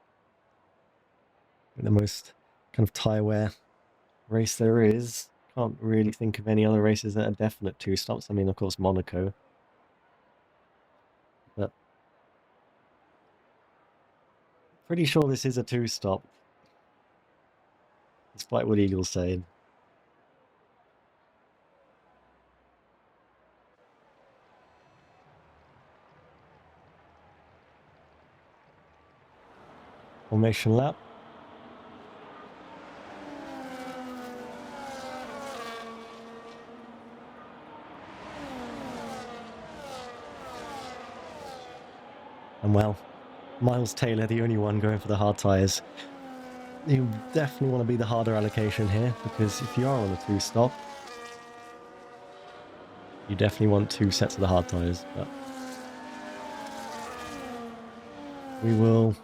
The most kind of tyre wear race there is. Can't really think of any other races that are definite 2-stops. I mean, of course, Monaco. But pretty sure this is a 2-stop. Despite what Eagle's saying. Formation lap. And well, Miles Taylor, the only one going for the hard tyres. You definitely want to be the harder allocation here, because if you are on a 2-stop, you definitely want 2 sets of the hard tyres. But we will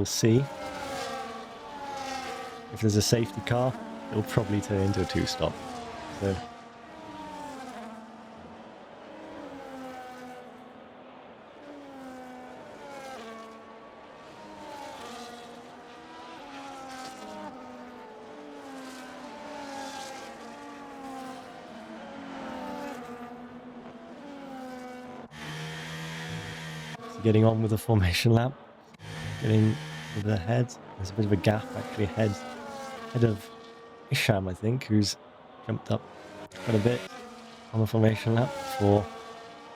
see. If there's a safety car, it'll probably turn into a 2-stop. So getting on with the formation lap, getting to the head. There's a bit of a gap actually ahead of Isham, I think, who's jumped up quite a bit on the formation lap before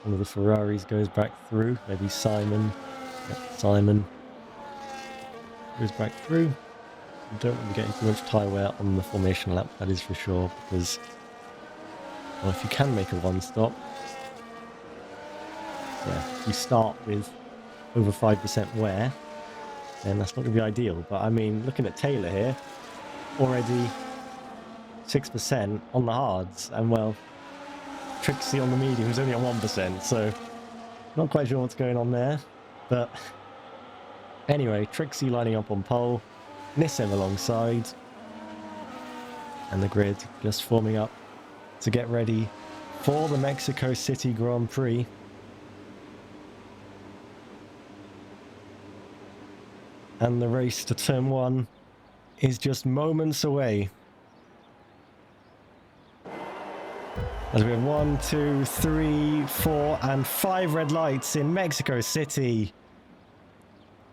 one of the Ferraris goes back through. Maybe Simon. Yep, Simon goes back through. You don't want to be getting too much tyre wear on the formation lap, that is for sure, because well, if you can make a 1-stop, yeah, you start with over 5% wear, then that's not going to be ideal. But I mean, looking at Taylor here, already 6% on the hards, and well, Tricksy on the medium is only at 1%, so not quite sure what's going on there. But anyway, Tricksy lining up on pole, Nissev alongside, and the grid just forming up to get ready for the Mexico City Grand Prix. And the race to turn 1 is just moments away. As we have 1, 2, 3, 4, and 5 red lights in Mexico City.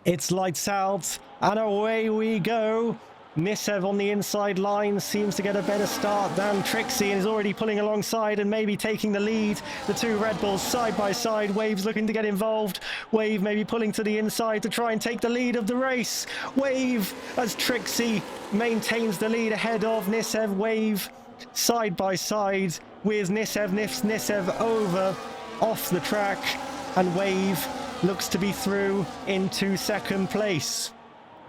It's lights out, and away we go. Nissev on the inside line seems to get a better start than Tricksy and is already pulling alongside and maybe taking the lead. The 2 Red Bulls side by side. Wave's looking to get involved. Wave maybe pulling to the inside to try and take the lead of the race. Wave as Tricksy maintains the lead ahead of Nissev. Wave side by side with Nissev. Nissev over off the track, and Wave looks to be through into second place.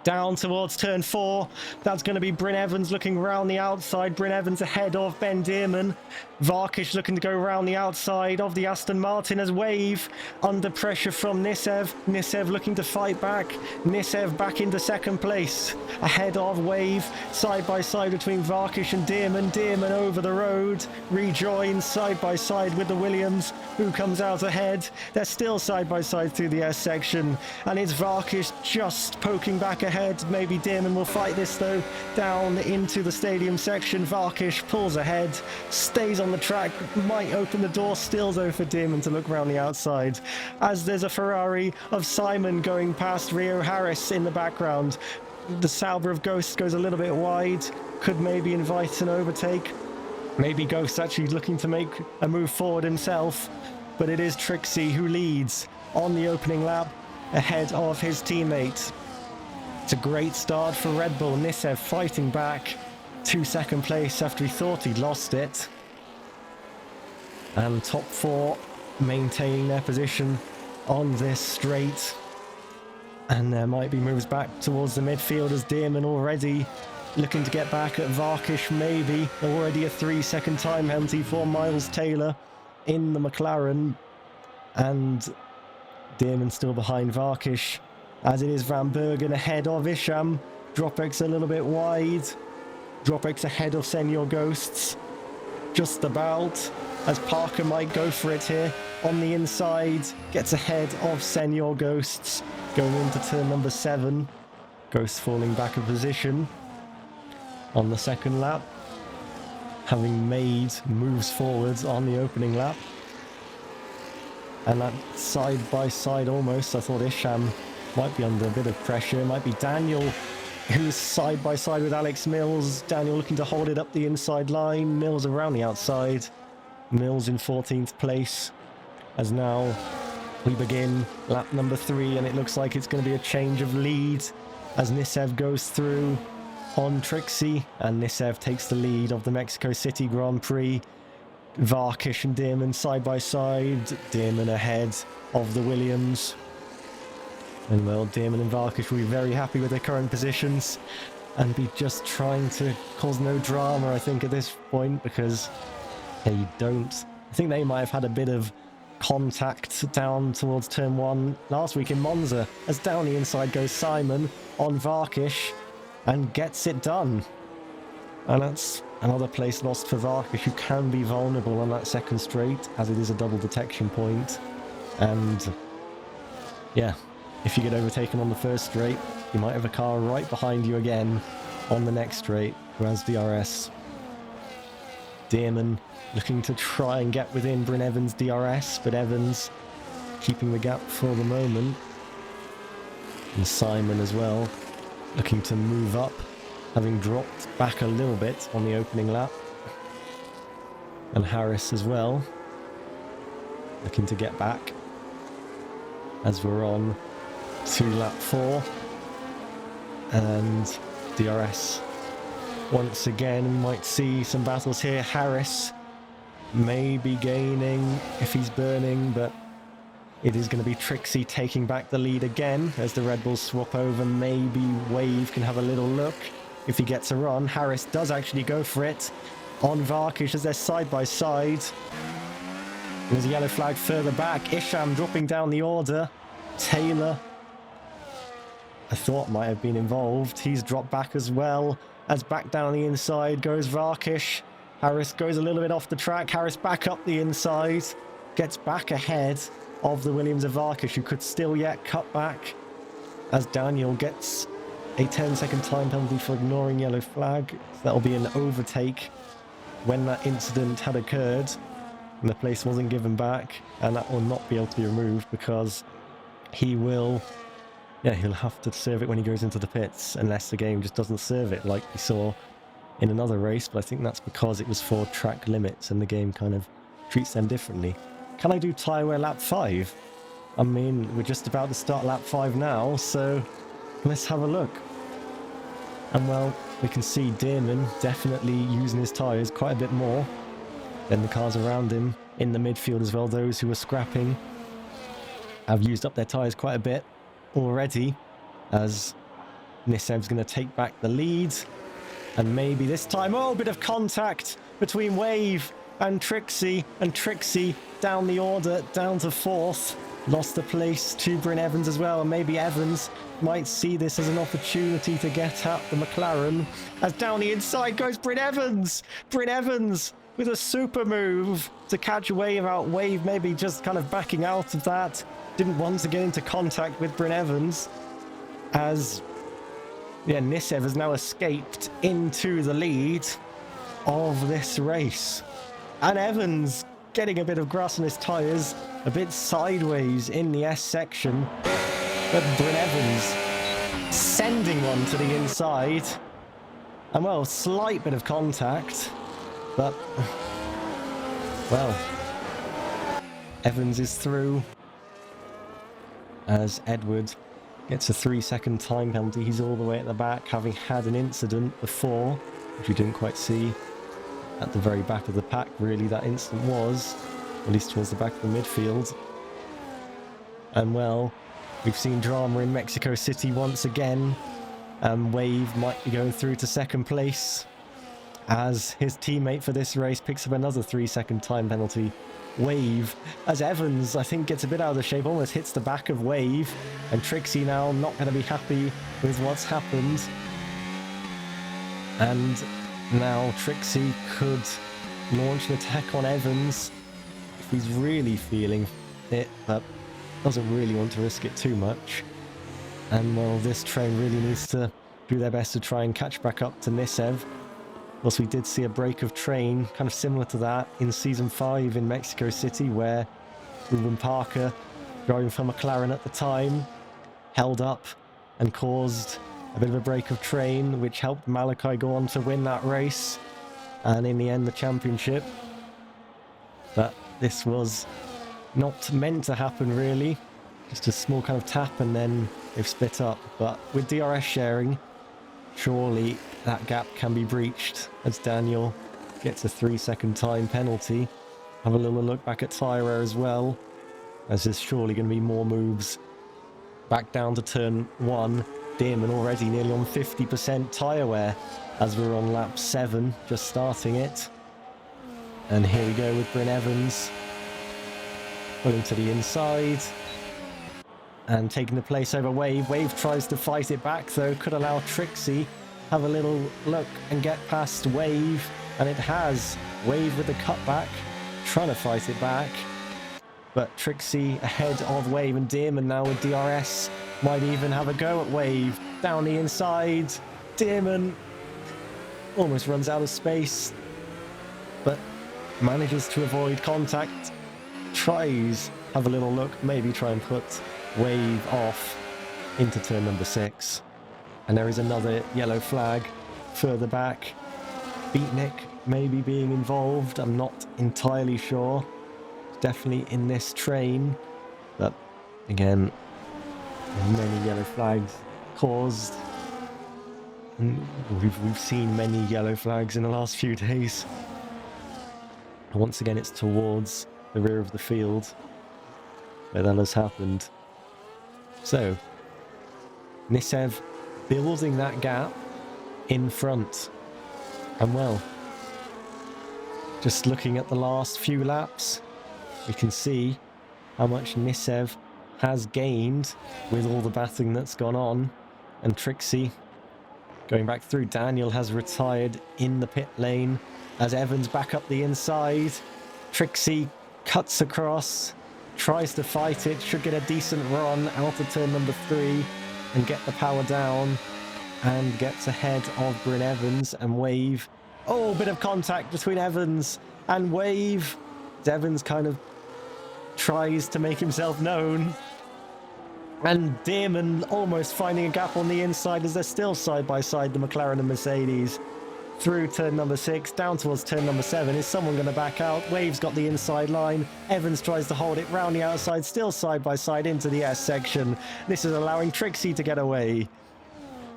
down towards turn 4. That's going to be Bryn Evans looking around the outside. Bryn Evans ahead of Ben Dearman. Varkish looking to go around the outside of the Aston Martin as Wave under pressure from Nissev. Nissev looking to fight back. Nissev back into second place ahead of Wave, side by side between Varkish and Dearman. Dearman over the road, rejoins side by side with the Williams, who comes out ahead. They're still side by side through the S section, and it's Varkish just poking back ahead. Maybe Dearman will fight this though. Down into the stadium section, Varkish pulls ahead, stays on the track, might open the door still though for Dearman to look around the outside, as there's a Ferrari of Simon going past Rio Harris in the background. The Sauber of Ghost goes a little bit wide, could maybe invite an overtake. Maybe Ghost actually looking to make a move forward himself, but it is Tricksy who leads on the opening lap ahead of his teammate. It's a great start for Red Bull. Nissev fighting back to second place after he thought he'd lost it. And top 4 maintaining their position on this straight. And there might be moves back towards the midfield as Dearman already looking to get back at Varkish, maybe. Already a 3-second time penalty for Miles Taylor in the McLaren. And Dearman still behind Varkish, as it is Van Bergen ahead of Isham. Dropex a little bit wide. Dropex ahead of Senior Ghosts. Just about, as Parker might go for it here. On the inside, gets ahead of Senior Ghosts. Going into turn number 7. Ghosts falling back a position on the second lap, having made moves forwards on the opening lap. And that side by side almost, I thought Isham might be under a bit of pressure. It might be Daniel who's side by side with Alex Mills. Daniel looking to hold it up the inside line. Mills around the outside. Mills in 14th place. As now we begin lap number 3, and it looks like it's going to be a change of lead as Nissev goes through on Tricksy, and Nissev takes the lead of the Mexico City Grand Prix. Varkish and Dearman side by side. Dearman ahead of the Williams. And well, Dearman and Varkish will be very happy with their current positions and be just trying to cause no drama, I think, at this point, because they don't. I think they might have had a bit of contact down towards turn 1 last week in Monza, as down the inside goes Simon on Varkish and gets it done. And that's another place lost for Varkish, who can be vulnerable on that second straight, as it is a double detection point. And yeah, if you get overtaken on the first straight, you might have a car right behind you again on the next straight, who has DRS. Dearman looking to try and get within Bryn Evans' DRS, but Evans keeping the gap for the moment. And Simon as well, looking to move up, having dropped back a little bit on the opening lap. And Harris as well, looking to get back as we're on to lap 4. And DRS once again. We might see some battles here. Harris may be gaining if he's burning, but it is going to be Tricksy taking back the lead again as the Red Bulls swap over. Maybe Wave can have a little look if he gets a run. Harris does actually go for it on Varkish as they're side by side. There's a yellow flag further back. Isham dropping down the order. Taylor, I thought, might have been involved. He's dropped back as well, as back down the inside goes Varkish. Harris goes a little bit off the track. Harris back up the inside, gets back ahead of the Williams of Varkish, who could still yet cut back, as Daniel gets a 10-second time penalty for ignoring yellow flag. So that'll be an overtake when that incident had occurred and the place wasn't given back, and that will not be able to be removed because he will, he'll have to serve it when he goes into the pits, unless the game just doesn't serve it like we saw in another race. But I think that's because it was for track limits and the game kind of treats them differently. Can I do tyre wear lap 5? I mean, we're just about to start lap 5 now, so let's have a look. And well, we can see Dearman definitely using his tyres quite a bit more than the cars around him in the midfield as well. Those who are scrapping have used up their tyres quite a bit already, as Nissev's going to take back the lead. And maybe this time, oh, a bit of contact between Wave and Tricksy down the order, down to 4th. Lost the place to Bryn Evans as well, and maybe Evans might see this as an opportunity to get at the McLaren. As down the inside goes Bryn Evans! Bryn Evans with a super move to catch a wave out. Wave maybe just kind of backing out of that. Didn't want to get into contact with Bryn Evans. As Nissev has now escaped into the lead of this race. And Evans getting a bit of grass on his tyres, a bit sideways in the S section. But Bryn Evans sending one to the inside. And well, slight bit of contact. But, well, Evans is through. As Edward gets a 3-second time penalty. He's all the way at the back, having had an incident before, which you didn't quite see. At the very back of the pack, really, that incident was, at least towards the back of the midfield. And well, we've seen drama in Mexico City once again. Wave might be going through to 2nd place as his teammate for this race picks up another 3-second time penalty. Wave, as Evans, I think, gets a bit out of the shape, almost hits the back of Wave, and Tricksy now not going to be happy with what's happened. And now Tricksy could launch an attack on Evans if he's really feeling it, but doesn't really want to risk it too much. And well, this train really needs to do their best to try and catch back up to Nissev. Plus, we did see a break of train, kind of similar to that, in Season 5 in Mexico City, where Ruben Parker, driving for McLaren at the time, held up and caused a bit of a break of train, which helped Malachi go on to win that race, and in the end, the championship. But this was not meant to happen, really. Just a small kind of tap, and then they've split up. But with DRS sharing, surely that gap can be breached, as Daniel gets a 3-second time penalty. Have a little look back at tyre wear as well, as there's surely going to be more moves. Back down to turn 1, Dearman already nearly on 50% tyre wear as we're on lap 7, just starting it. And here we go with Bryn Evans pulling to the inside and taking the place over Wave. Wave tries to fight it back though, could allow Tricksy have a little look and get past Wave, and it has. Wave with the cutback, trying to fight it back, but Tricksy ahead of Wave, and Dearman now with DRS might even have a go at Wave. Down the inside, Dearman almost runs out of space, but manages to avoid contact. Tries, have a little look, maybe try and put Wave off into turn number 6. And there is another yellow flag further back. Beatnik maybe being involved, I'm not entirely sure. Definitely in this train, but again, many yellow flags caused. And we've seen many yellow flags in the last few days. Once again, it's towards the rear of the field where that has happened. So, Nissev building that gap in front. And well, just looking at the last few laps, we can see how much Nissev has gained with all the battling that's gone on. And Tricksy going back through. Daniel has retired in the pit lane as Evans back up the inside. Tricksy cuts across, tries to fight it, should get a decent run out of turn number 3 and get the power down, and gets ahead of Bryn Evans and Wave. Oh, bit of contact between Evans and Wave. Evans kind of tries to make himself known, and Dearman almost finding a gap on the inside as they're still side by side, the McLaren and Mercedes. Through turn number 6, down towards turn number 7. Is someone going to back out? Wave's got the inside line. Evans tries to hold it round the outside, still side by side into the S section. This is allowing Tricksy to get away.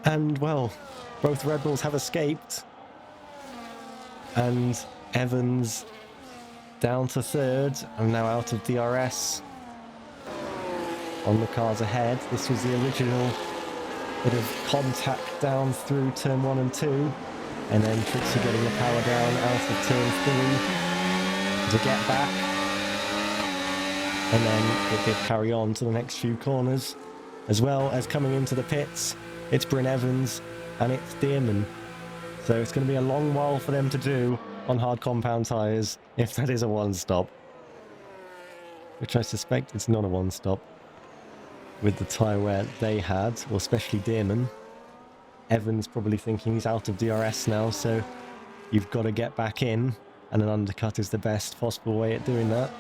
And, well, both Red Bulls have escaped. And Evans down to 3rd. I'm now out of DRS on the cars ahead. This was the original Bit of contact down through turn 1 and 2. And then Tricksy getting the power down out of turn 3 to get back. And then it did carry on to the next few corners. As well as coming into the pits, it's Bryn Evans and it's Dearman. So it's going to be a long while for them to do on hard compound tyres, if that is a one-stop. Which I suspect it's not a one-stop. With the tyre wear they had, or especially Dearman. Evans probably thinking he's out of DRS now, so you've got to get back in, and an undercut is the best possible way at doing that.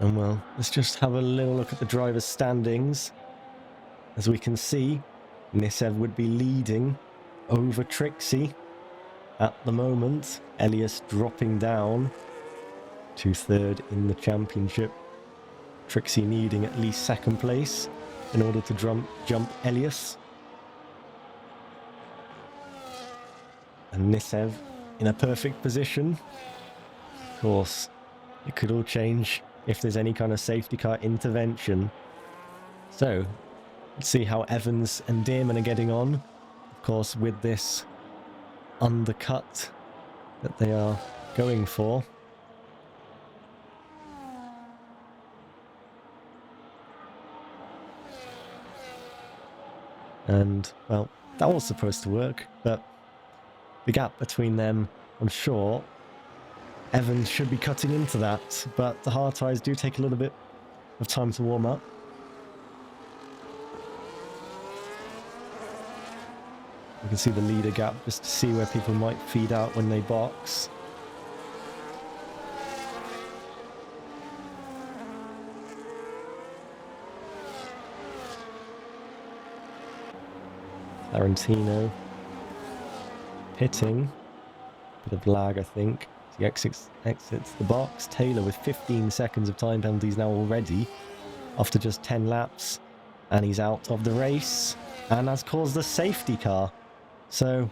And well, let's just have a little look at the driver's standings. As we can see, Nissev would be leading over Tricksy at the moment. Elyas dropping down to 3rd in the championship. Tricksy needing at least 2nd place in order to jump Elyas. And Nissev in a perfect position. Of course, it could all change if there's any kind of safety car intervention. So, let's see how Evans and Dearman are getting on. Of course, with this undercut that they are going for. And, well, that was supposed to work, but the gap between them, I'm sure, Evans should be cutting into that, but the hard tyres do take a little bit of time to warm up. You can see the leader gap just to see where people might feed out when they box. Tarantino pitting. Bit of lag, I think. He exits the box. Taylor with 15 seconds of time penalties now already after just 10 laps. And he's out of the race and has caused a safety car. So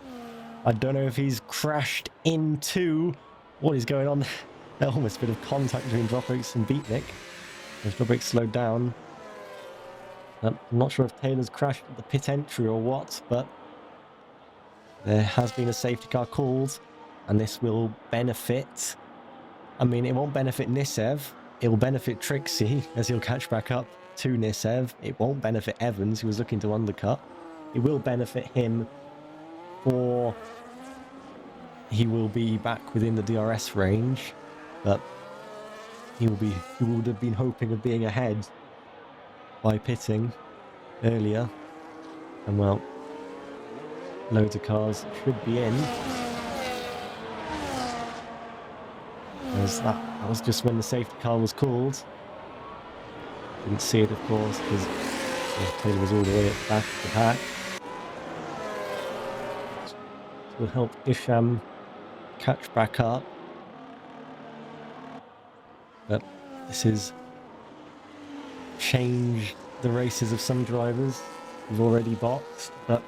I don't know if he's crashed into what is going on. Almost a bit of contact between Droppix and Beatnik. As Droppix slowed down. I'm not sure if Taylor's crashed at the pit entry or what, but there has been a safety car called, and this will benefit. I mean, it won't benefit Nissev. It will benefit Tricksy as he'll catch back up to Nissev. It won't benefit Evans, who was looking to undercut. It will benefit him, for he will be back within the DRS range, but he would have been hoping of being ahead by pitting earlier. And well, loads of cars should be in. As that was just when the safety car was called. Didn't see it, of course, because Taylor was all the way at the back of the pack. This will help Isham catch back up. But this is changed the races of some drivers who've already boxed, but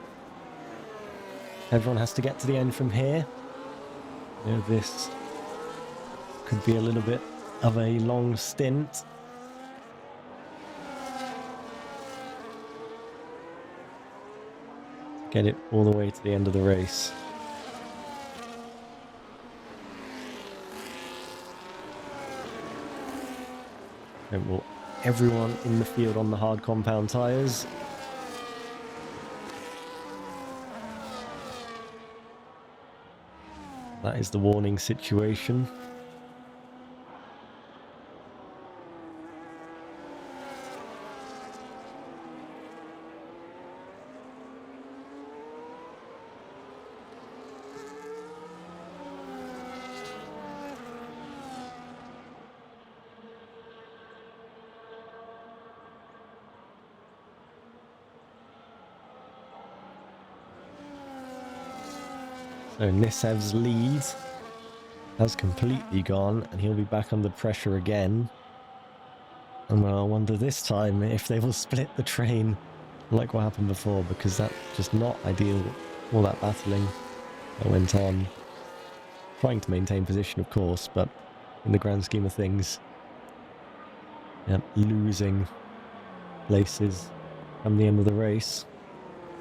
everyone has to get to the end from here. You know, this could be a little bit of a long stint. Get it all the way to the end of the race. And well, everyone in the field on the hard compound tyres. That is the warning situation. So Nissev's lead has completely gone, and he'll be back under pressure again. And well, I wonder this time if they will split the train like what happened before, because that's just not ideal, all that battling that went on. Trying to maintain position, of course, but in the grand scheme of things, yeah, losing places come the end of the race.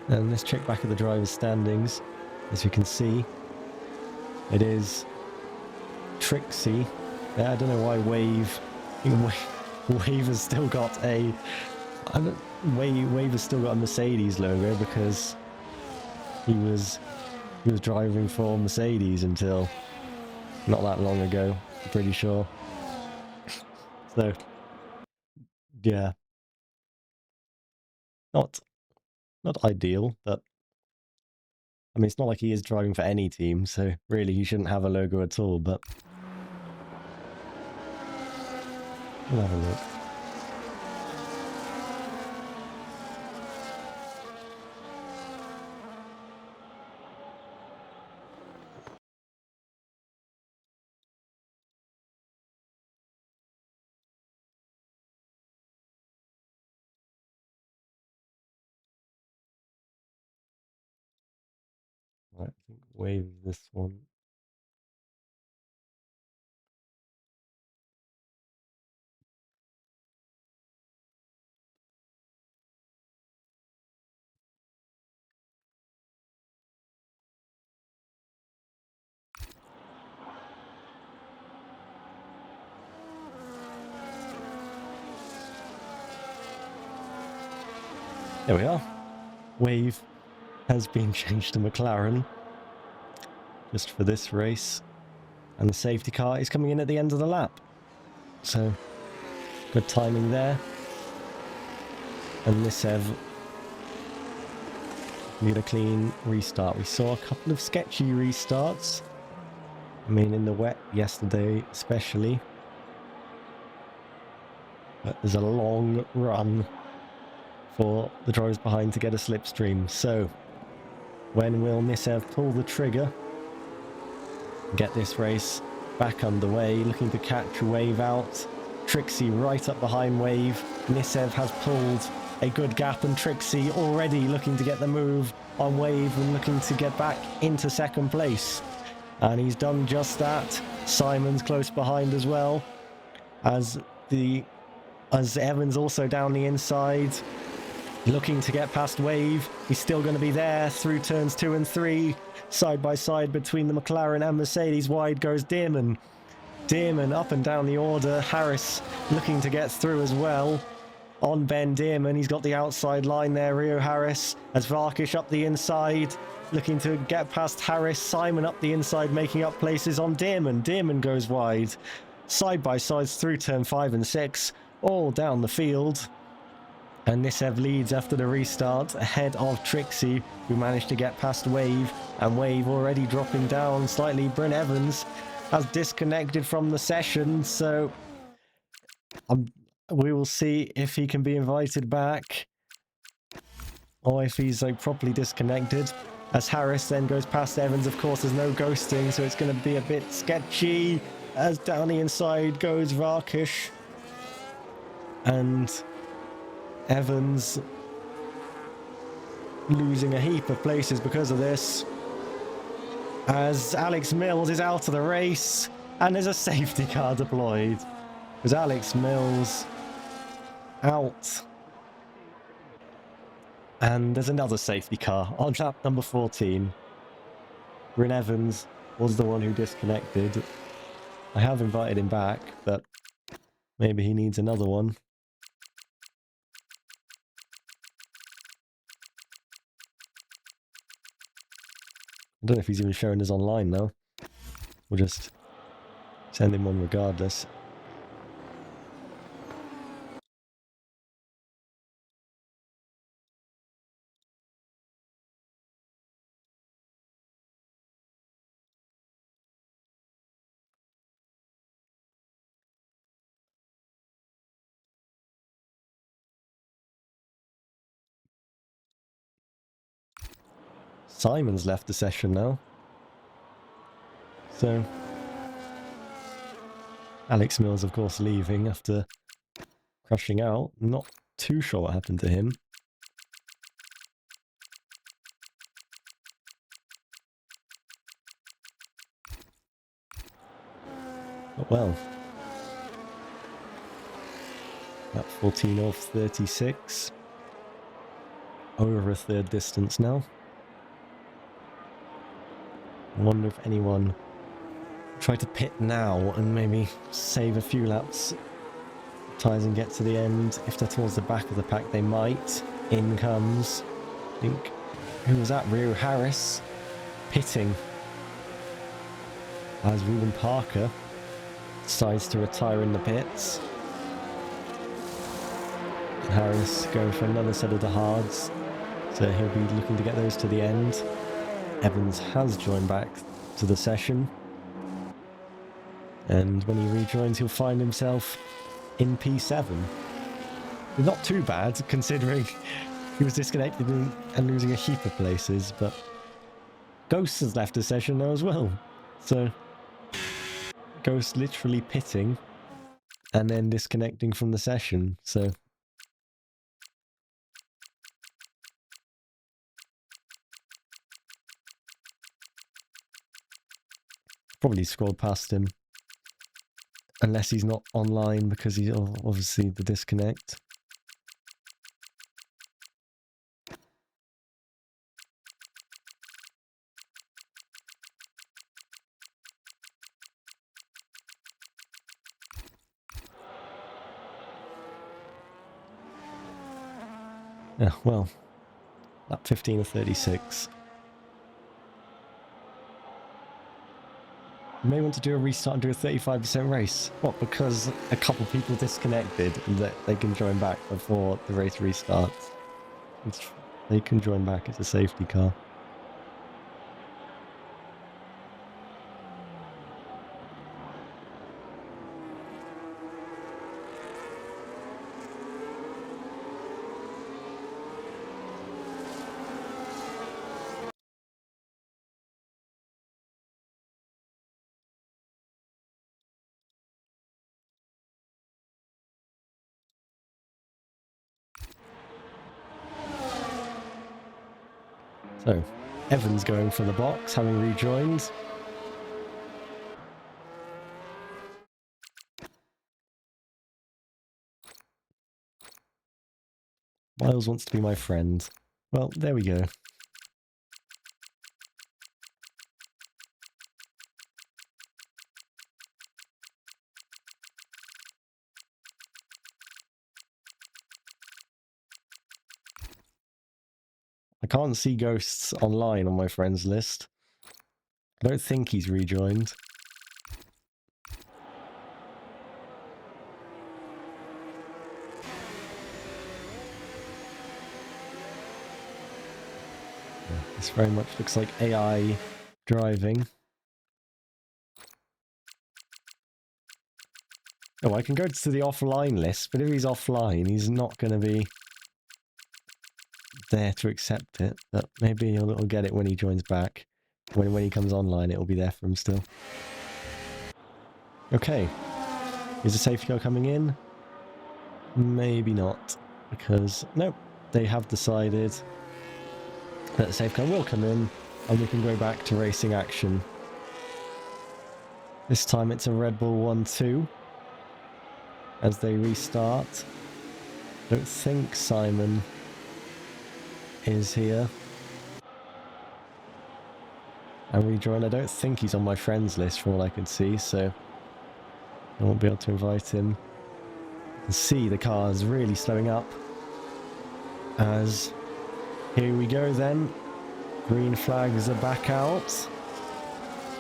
And let's check back at the driver's standings. As you can see, it is Tricksy. I don't know why Wave has still got a Wave has still got a Mercedes logo, because he was driving for Mercedes until not that long ago, I'm pretty sure. So yeah, not ideal, but I mean, it's not like he is driving for any team, so really he shouldn't have a logo at all, but we'll have a look. Right, I think Wave this one. There we are. Wave has been changed to McLaren just for this race, and the safety car is coming in at the end of the lap, so good timing there. And Nissev need a clean restart. We saw a couple of sketchy restarts, I mean in the wet yesterday especially, but there's a long run for the drivers behind to get a slipstream. So when will Nissev pull the trigger and get this race back underway? Looking to catch Wave out. Tricksy right up behind Wave. Nissev has pulled a good gap, and Tricksy already looking to get the move on Wave and looking to get back into second place. And he's done just that. Simon's close behind as well, as Evans also down the inside, looking to get past Wave. He's still going to be there through turns 2 and 3, side by side between the McLaren and Mercedes. Wide goes Dearman. Dearman up and down the order. Harris looking to get through as well on Ben Dearman. He's got the outside line there, Rio Harris, as Varkish up the inside, looking to get past Harris. Simon up the inside, making up places on Dearman. Dearman goes wide. Side by sides through turn 5 and 6, all down the field. And Nissev leads after the restart, ahead of Tricksy, who managed to get past Wave, and Wave already dropping down slightly. Bryn Evans has disconnected from the session, so we will see if he can be invited back, or if he's properly disconnected. As Harris then goes past Evans, of course there's no ghosting, so it's going to be a bit sketchy, as down the inside goes Varkish. And Evans losing a heap of places because of this, as Alex Mills is out of the race, and there's a safety car deployed. There's Alex Mills out, and there's another safety car on lap number 14. Bryn Evans was the one who disconnected. I have invited him back, but maybe he needs another one. I don't know if he's even showing us online now. We'll just send him one regardless. Simon's left the session now. So Alex Mills, of course, leaving after crashing out. Not too sure what happened to him. But well, at 14 off 36. over a third distance now. I wonder if anyone tried to pit now and maybe save a few laps, tries and get to the end. If they're towards the back of the pack, they might. In comes, I think, who was that? Rio Harris pitting as Ruben Parker decides to retire in the pits. Harris going for another set of the hards, so he'll be looking to get those to the end. Evans has joined back to the session, and when he rejoins he'll find himself in P7. Not too bad considering he was disconnected and losing a heap of places, but Ghost has left the session now as well, so Ghost literally pitting and then disconnecting from the session, so probably scrolled past him, unless he's not online because he's obviously the disconnect. Yeah, well, lap 15 of 36. You may want to do a restart and do a 35% race. What, because a couple people disconnected and that they can join back before the race restarts? They can join back, it's a safety car. So, Evans going for the box, having rejoined. Miles wants to be my friend. Well, there we go. I can't see Ghosts online on my friends list. I don't think he's rejoined. This very much looks like AI driving. Oh, I can go to the offline list, but if he's offline, he's not going to be there to accept it. But maybe he'll get it when he joins back. When he comes online, it'll be there for him still. Okay. Is the safety car coming in? Maybe not. Because, nope, they have decided that the safety car will come in and we can go back to racing action. This time it's a Red Bull 1-2 as they restart. Don't think Simon is here. And rejoin. I don't think he's on my friends list from what I can see, so I won't be able to invite him. You can see the cars really slowing up as here we go then. Green flags are back out.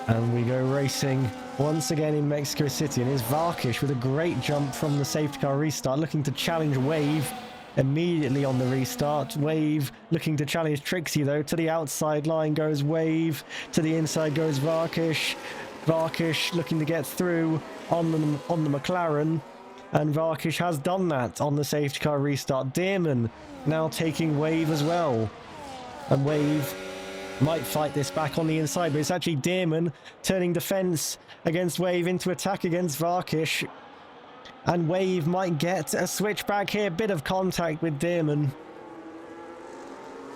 And we go racing once again in Mexico City. And here's Varkish with a great jump from the safety car restart, looking to challenge Wave immediately on the restart. Wave looking to challenge Tricksy though. To the outside line goes Wave. To the inside goes Varkish. Varkish looking to get through on the McLaren. And Varkish has done that on the safety car restart. Dearman now taking Wave as well. And Wave might fight this back on the inside, but it's actually Dearman turning defense against Wave into attack against Varkish. And Wave might get a switch back here. Bit of contact with Dearman.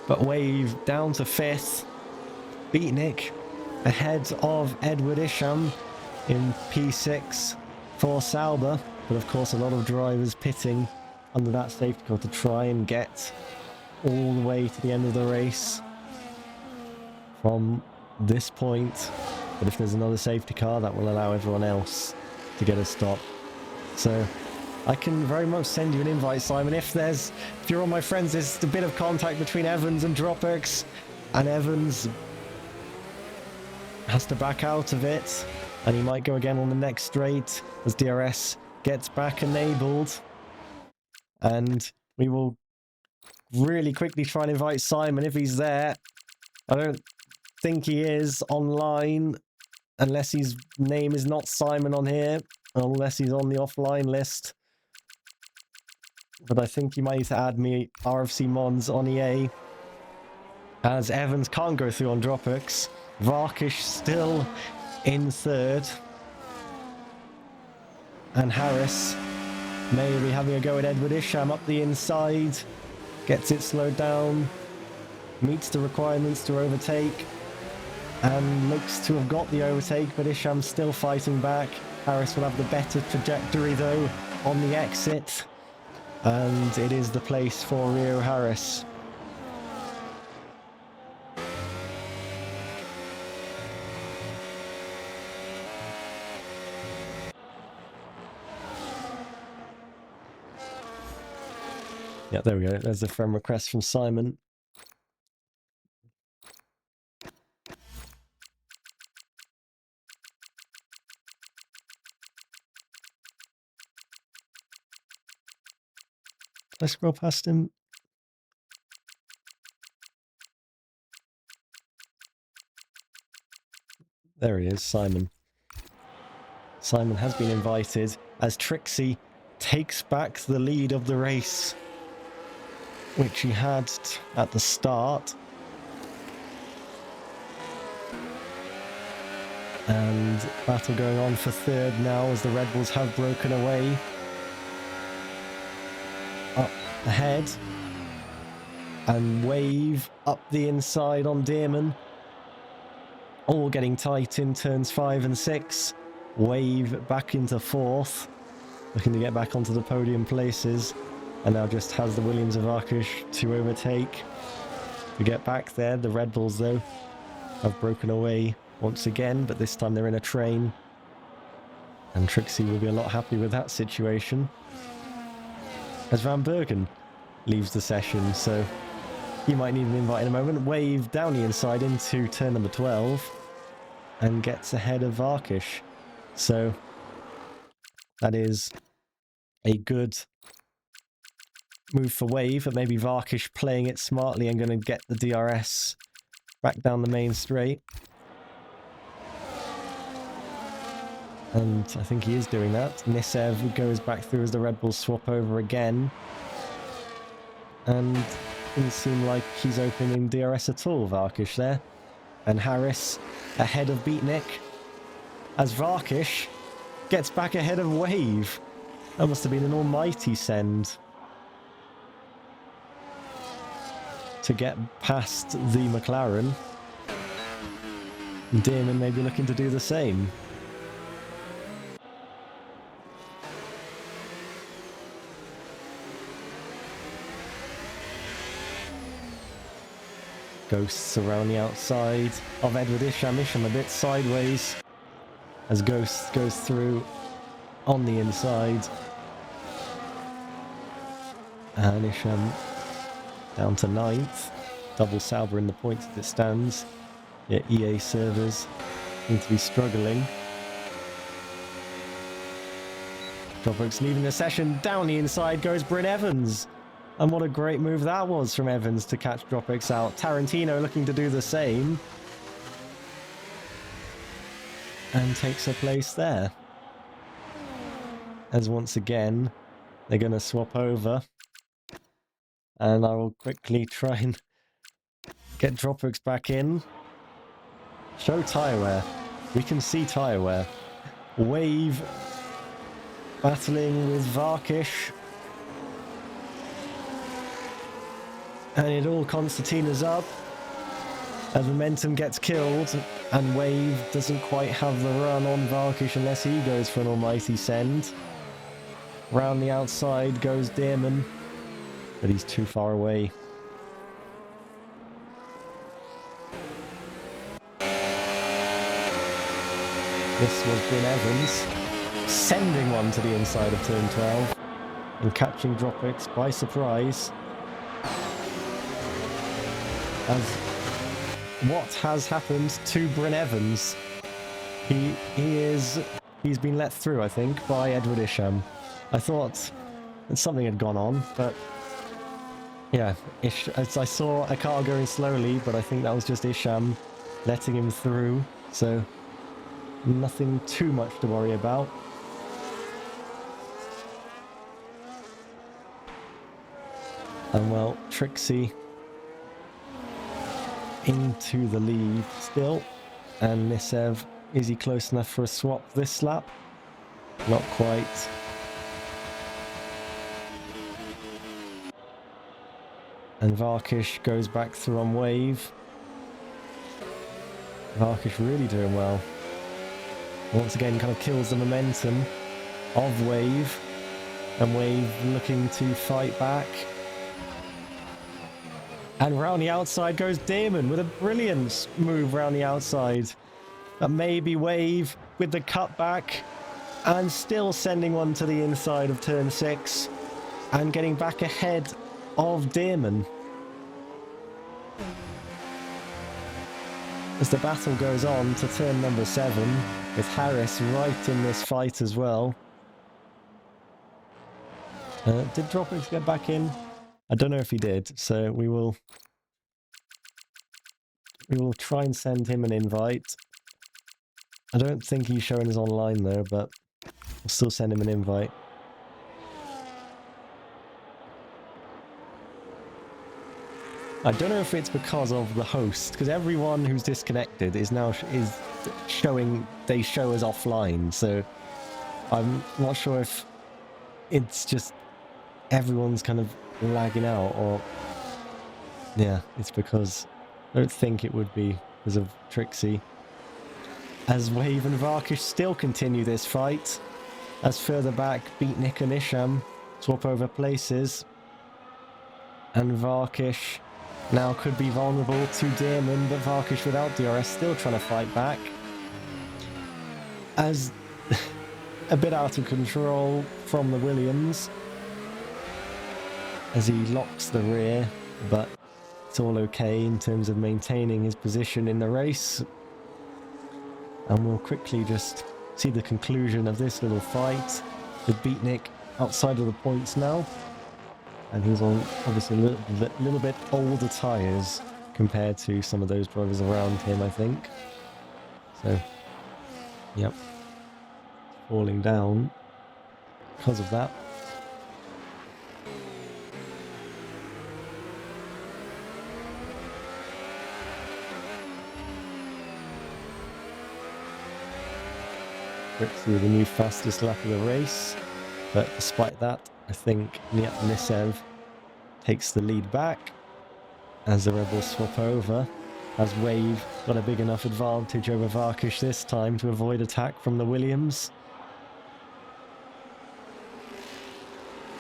But Wave down to 5th. Beatnik ahead of Edward Isham in P6 for Sauber. But of course a lot of drivers pitting under that safety car to try and get all the way to the end of the race from this point. But if there's another safety car, that will allow everyone else to get a stop. So I can very much send you an invite, Simon. If you're on my friends, there's a bit of contact between Evans and Dropbox, and Evans has to back out of it, and he might go again on the next straight as DRS gets back enabled. And we will really quickly try and invite Simon if he's there. I don't think he is online, unless his name is not Simon on here, unless he's on the offline list. But I think you might need to add me RFC Mons on EA, as Evans can't go through on Dropbox. Varkish still in third, and Harris may be having a go at Edward Isham up the inside, gets it slowed down, meets the requirements to overtake, and looks to have got the overtake, but Isham's still fighting back. Harris will have the better trajectory though on the exit, and it is the place for Rio Harris. Yeah, there we go. There's a friend request from Simon. Did I scroll past him? There he is, Simon. Simon has been invited as Tricksy takes back the lead of the race, which he had at the start. And battle going on for third now as the Red Bulls have broken away. Up ahead. And Wave up the inside on Dearman. All getting tight in turns 5 and 6. Wave back into 4th. Looking to get back onto the podium places. And now just has the Williams of Arkush to overtake. To get back there. The Red Bulls, though, have broken away once again, but this time they're in a train. And Tricksy will be a lot happy with that situation. As Van Bergen leaves the session, so he might need an invite in a moment. Wave down the inside into turn number 12 and gets ahead of Varkish. So that is a good move for Wave, but maybe Varkish playing it smartly and going to get the DRS back down the main straight. And I think he is doing that. Nissev goes back through as the Red Bulls swap over again. And doesn't seem like he's opening DRS at all, Varkish there. And Harris ahead of Beatnik as Varkish gets back ahead of Wave. That must have been an almighty send to get past the McLaren. And Dearman may be looking to do the same. Ghosts around the outside of Edward Isham. Isham a bit sideways as Ghost goes through on the inside. And Isham down to 9th. Double Sauber in the points as it stands. Yeah, EA servers seem to be struggling. Dropbox leaving the session. Down the inside goes Bryn Evans. And what a great move that was from Evans to catch Dropbox out. Tarantino looking to do the same. And takes a place there. As once again, they're going to swap over. And I will quickly try and get Dropbox back in. Show tyre wear. We can see tyre wear. Wave battling with Varkish. And it all concertinas up as Momentum gets killed and Wave doesn't quite have the run on Varkish unless he goes for an almighty send. Round the outside goes Dearman, but he's too far away This was Ben Evans sending one to the inside of turn 12 and catching Dropix by surprise. As what has happened to Bryn Evans? He's been let through, I think, by Edward Isham. I thought that something had gone on, but yeah, as I saw a car going slowly, but I think that was just Isham letting him through, so nothing too much to worry about. And well, Tricksy into the lead still, and Nissev, is he close enough for a swap this lap? Not quite. And Varkish goes back through on Wave. Varkish really doing well. Once again kind of kills the momentum of Wave, and Wave looking to fight back. And round the outside goes Damon with a brilliant move round the outside. And maybe Wave with the cutback and still sending one to the inside of turn 6 and getting back ahead of Damon. As the battle goes on to turn number 7 with Harris right in this fight as well. Did Dropix get back in? I don't know if he did, so we will try and send him an invite. I don't think he's showing us online though, but we'll still send him an invite. I don't know if it's because of the host, because everyone who's disconnected is now showing, they show us offline, so I'm not sure if it's just everyone's kind of lagging out, or yeah, it's because I don't think it would be because of Tricksy. As Wave and Varkish still continue this fight, as further back Beatnik and Isham swap over places, and Varkish now could be vulnerable to Damon, but Varkish without DRS still trying to fight back. As a bit out of control from the Williams, as he locks the rear, but it's all okay in terms of maintaining his position in the race. And we'll quickly just see the conclusion of this little fight with Beatnik outside of the points now. And he's on obviously a little bit older tyres compared to some of those drivers around him, I think. So, yep, falling down because of that. Tricksy the new fastest lap of the race, but despite that, I think Nissev takes the lead back as the Rebels swap over, as Wave got a big enough advantage over Varkish this time to avoid attack from the Williams.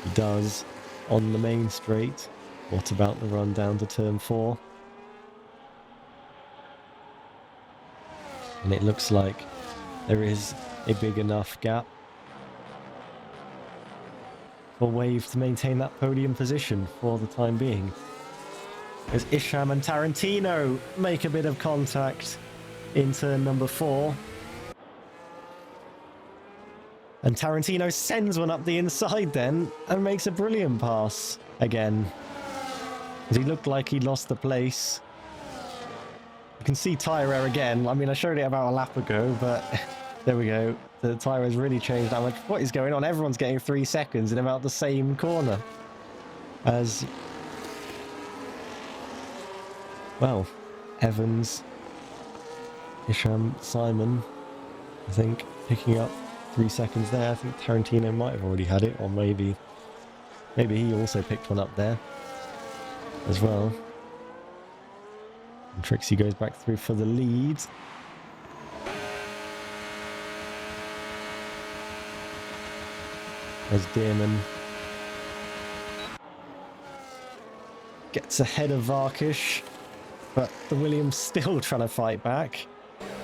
He does on the main straight. What about the run down to turn 4? And it looks like there is a big enough gap for Wave to maintain that podium position for the time being. As Isham and Tarantino make a bit of contact in turn number 4. And Tarantino sends one up the inside then and makes a brilliant pass again. As he looked like he lost the place. You can see tyre error again. I mean, I showed it about a lap ago, but there we go. The tyre has really changed that much. What is going on? Everyone's getting 3 seconds in about the same corner. As, well, Evans, Isham, Simon, I think, picking up 3 seconds there. I think Tarantino might have already had it, or maybe he also picked one up there as well. And Tricksy goes back through for the lead. As Damon gets ahead of Varkish. but the Williams still trying to fight back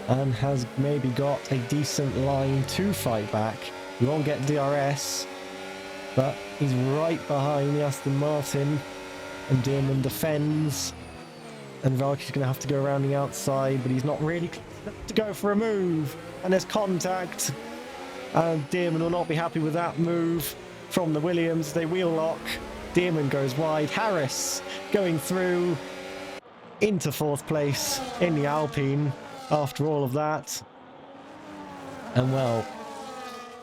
and has maybe got a decent line to fight back. He won't get DRS, but he's right behind the Aston Martin, and Dearman defends, and Valky's going to have to go around the outside, but he's not really close enough to go for a move, and there's contact, and Dearman will not be happy with that move from the Williams. They wheel lock, Dearman goes wide, Harris going through into 4th place in the Alpine after all of that. And well,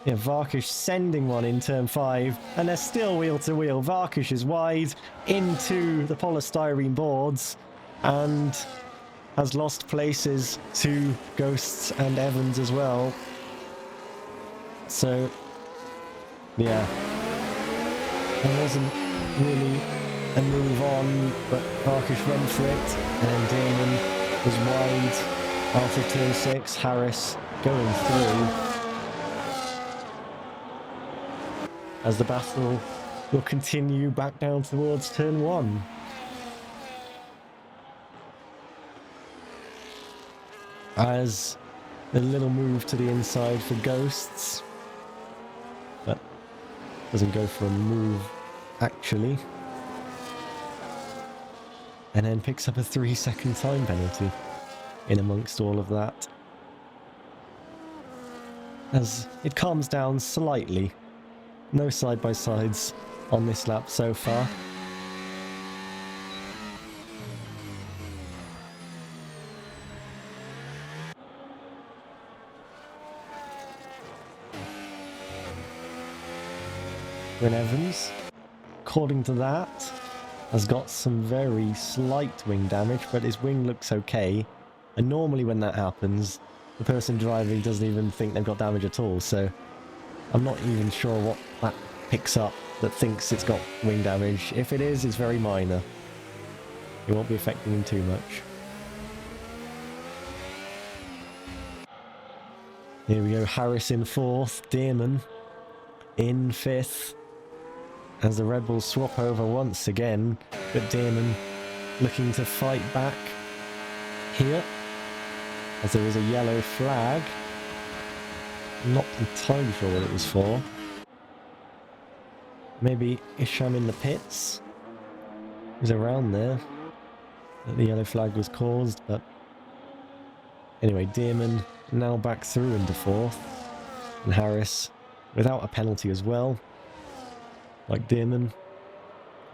yeah, Varkish sending one in turn 5, and they're still wheel to wheel. Varkish is wide into the polystyrene boards and has lost places to Ghosts and Evans as well. So yeah, there wasn't really a move on, but Varkish went for it, and Damon was wide out of turn 6. Harris going through, as the battle will continue back down towards turn 1. As a little move to the inside for Ghosts, but doesn't go for a move actually, and then picks up a 3-second time penalty in amongst all of that, as it calms down slightly. No side-by-sides on this lap so far. When Evans, according to that, has got some very slight wing damage, but his wing looks okay. And normally when that happens, the person driving doesn't even think they've got damage at all, so I'm not even sure what that picks up that thinks it's got wing damage. If it is, it's very minor. It won't be affecting him too much. Here we go, Harris in 4th, Dearman in 5th, as the Red Bulls swap over once again, but Dearman looking to fight back here, as there is a yellow flag. Not entirely sure what it was for. Maybe Isham in the pits. He was around there that the yellow flag was caused, but anyway, Dearman now back through into 4th, and Harris without a penalty as well, like Dearman,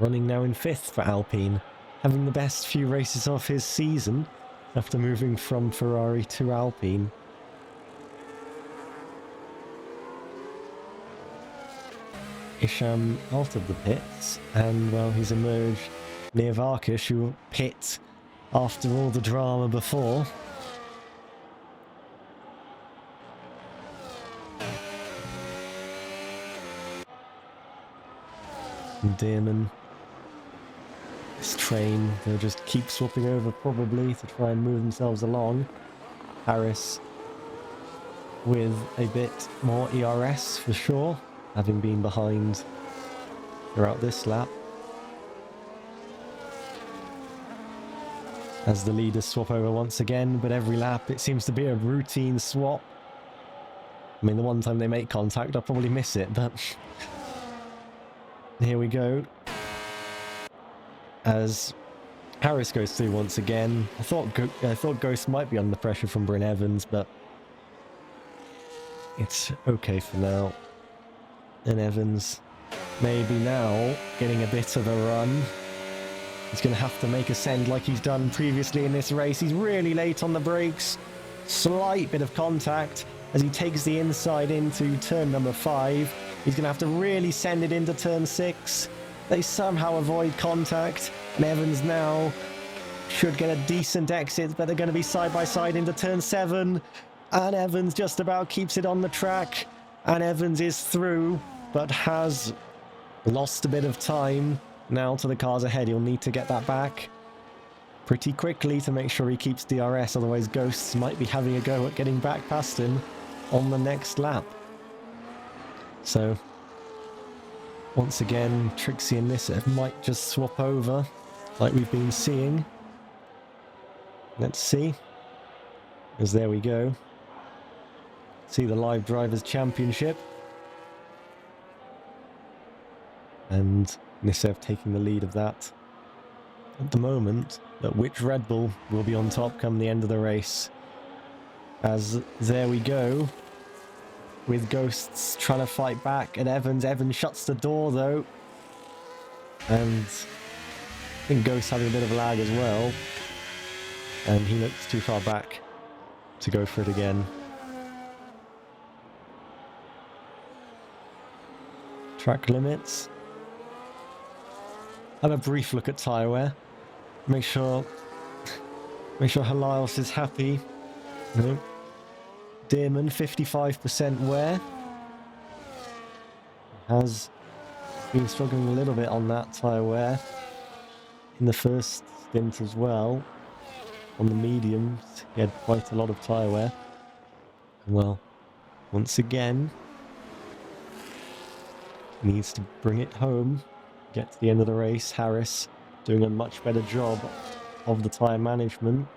running now in 5th for Alpine, having the best few races of his season after moving from Ferrari to Alpine. Isham out of the pits, and well, he's emerged near Varkish, who pit after all the drama before. And Dearman, this train, they'll just keep swapping over probably to try and move themselves along. Harris with a bit more ERS for sure, having been behind throughout this lap. As the leaders swap over once again, but every lap it seems to be a routine swap. I mean, the one time they make contact, I'll probably miss it, but here we go. As Harris goes through once again. I thought Ghost might be under pressure from Bryn Evans, but it's okay for now. And Evans maybe now getting a bit of a run. He's going to have to make a send like he's done previously in this race. He's really late on the brakes. Slight bit of contact as he takes the inside into turn number 5. He's going to have to really send it into turn 6. They somehow avoid contact, and Evans now should get a decent exit, but they're going to be side by side into turn 7, and Evans just about keeps it on the track, and Evans is through, but has lost a bit of time now to the cars ahead. He'll need to get that back pretty quickly to make sure he keeps DRS, otherwise Ghosts might be having a go at getting back past him on the next lap. So once again, Tricksy and Nissev might just swap over like we've been seeing. Let's see. As there we go. See the Live Drivers' Championship. And Nissev taking the lead of that. At the moment, but which Red Bull will be on top come the end of the race? As there we go. With Ghosts trying to fight back at Evans. Evans shuts the door though. And I think Ghosts having a bit of lag as well. And he looks too far back to go for it again. Track limits. Have a brief look at tyre wear. Make sure Elyas is happy. No. Dearman, 55% wear. Has been struggling a little bit on that tyre wear in the first stint as well. On the mediums, he had quite a lot of tyre wear. Well, once again, needs to bring it home. Get to the end of the race. Harris doing a much better job of the tyre management.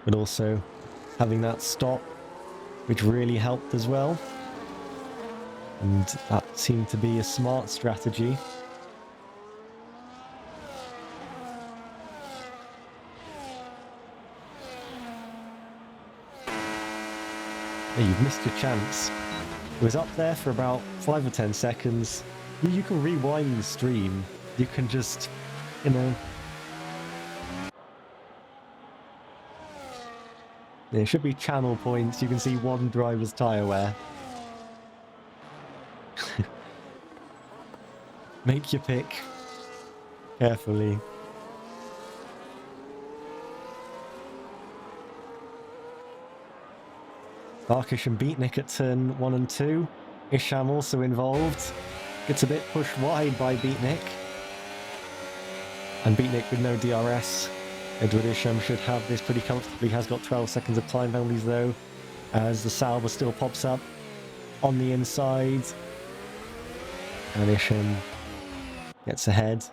But also having that stop, which really helped as well. And that seemed to be a smart strategy. Yeah, you've missed your chance. It was up there for about 5 or 10 seconds. You can rewind the stream. You can just, you know... There should be channel points. You can see one driver's tyre wear. Make your pick. Carefully. Barkish and Beatnik at turn 1 and 2. Isham also involved. Gets a bit pushed wide by Beatnik. And Beatnik with no DRS. Edward Isham should have this pretty comfortably. Has got 12 seconds of time penalties though. As the Sauber still pops up on the inside. And Isham gets ahead.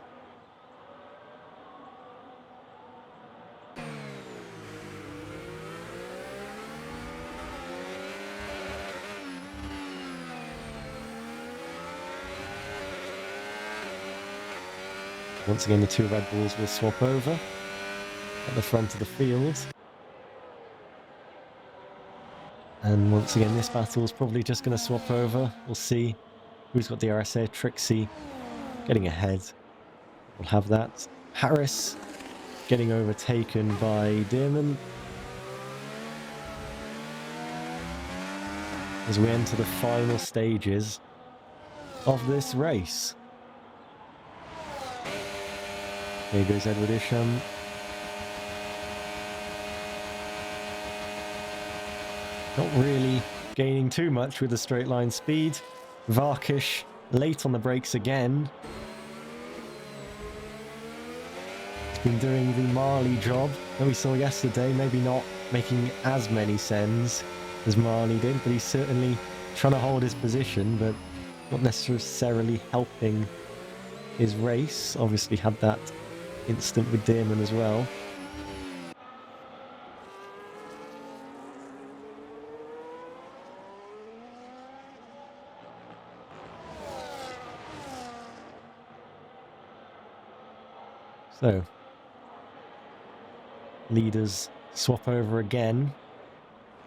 Once again, the two Red Bulls will swap over at the front of the field. And once again, this battle is probably just going to swap over. We'll see who's got the RSA. Tricksy getting ahead. We'll have that. Harris getting overtaken by Dearman. As we enter the final stages of this race. Here goes Edward Isham. Not really gaining too much with the straight line speed. Varkish late on the brakes again. He's been doing the Marley job that we saw yesterday, maybe not making as many sends as Marley did, but he's certainly trying to hold his position, but not necessarily helping his race. Obviously had that instant with Dearman as well. So, leaders swap over again.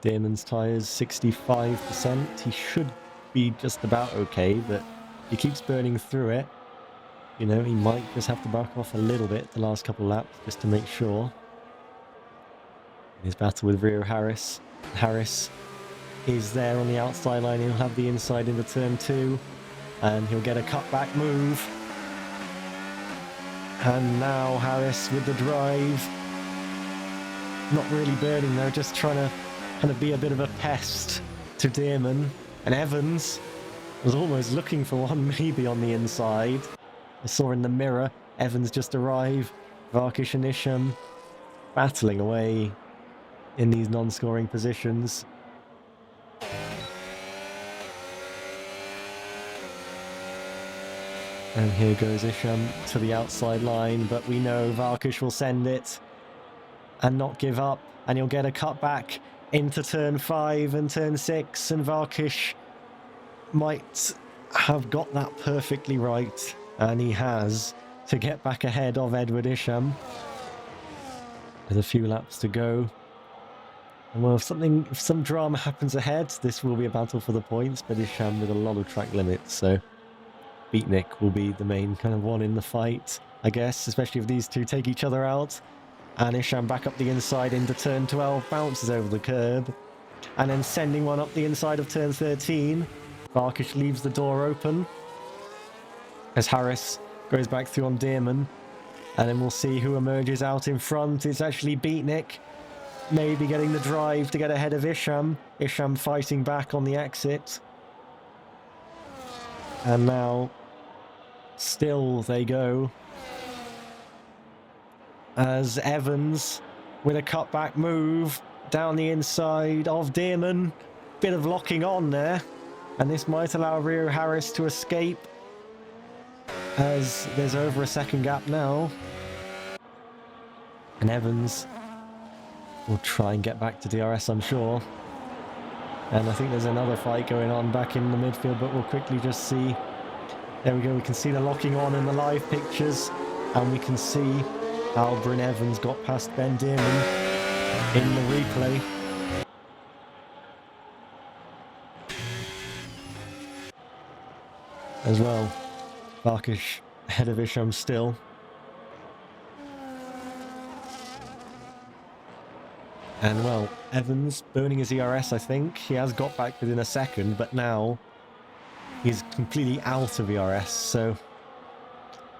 Dearman's tyres 65%. He should be just about okay, but he keeps burning through it. You know, he might just have to back off a little bit the last couple of laps just to make sure. In his battle with Rio Harris. Harris is there on the outside line. He'll have the inside into turn 2. And he'll get a cutback move. And now Harris with the drive. Not really burning though, just trying to kind of be a bit of a pest to Dearman. And Evans was almost looking for one maybe on the inside. I saw in the mirror, Evans just arrive. Varkish and Isham battling away in these non-scoring positions. And here goes Isham to the outside line, but we know Varkish will send it. and not give up, and you'll get a cutback into turn 5 and turn 6, and Varkish might have got that perfectly right, and he has, to get back ahead of Edward Isham. There's a few laps to go. And well, if some drama happens ahead, this will be a battle for the points, but Isham with a lot of track limits, so Beatnik will be the main kind of one in the fight, I guess, especially if these two take each other out. And Isham back up the inside into turn 12, bounces over the curb, and then sending one up the inside of turn 13. Varkish leaves the door open as Harris goes back through on Dearman, and then we'll see who emerges out in front. It's actually Beatnik, maybe getting the drive to get ahead of Isham. Isham fighting back on the exit. And now, still they go, as Evans, with a cutback move, down the inside of Dearman. Bit of locking on there, and this might allow Rio Harris to escape, as there's over a second gap now. And Evans will try and get back to DRS, I'm sure. And I think there's another fight going on back in the midfield, but we'll quickly just see. There we go, we can see the locking on in the live pictures, and we can see how Bryn Evans got past Ben Dearman in the replay. As well, Varkish ahead of Isham still. And well, Evans burning his ERS, I think. He has got back within a second, but now he's completely out of ERS, so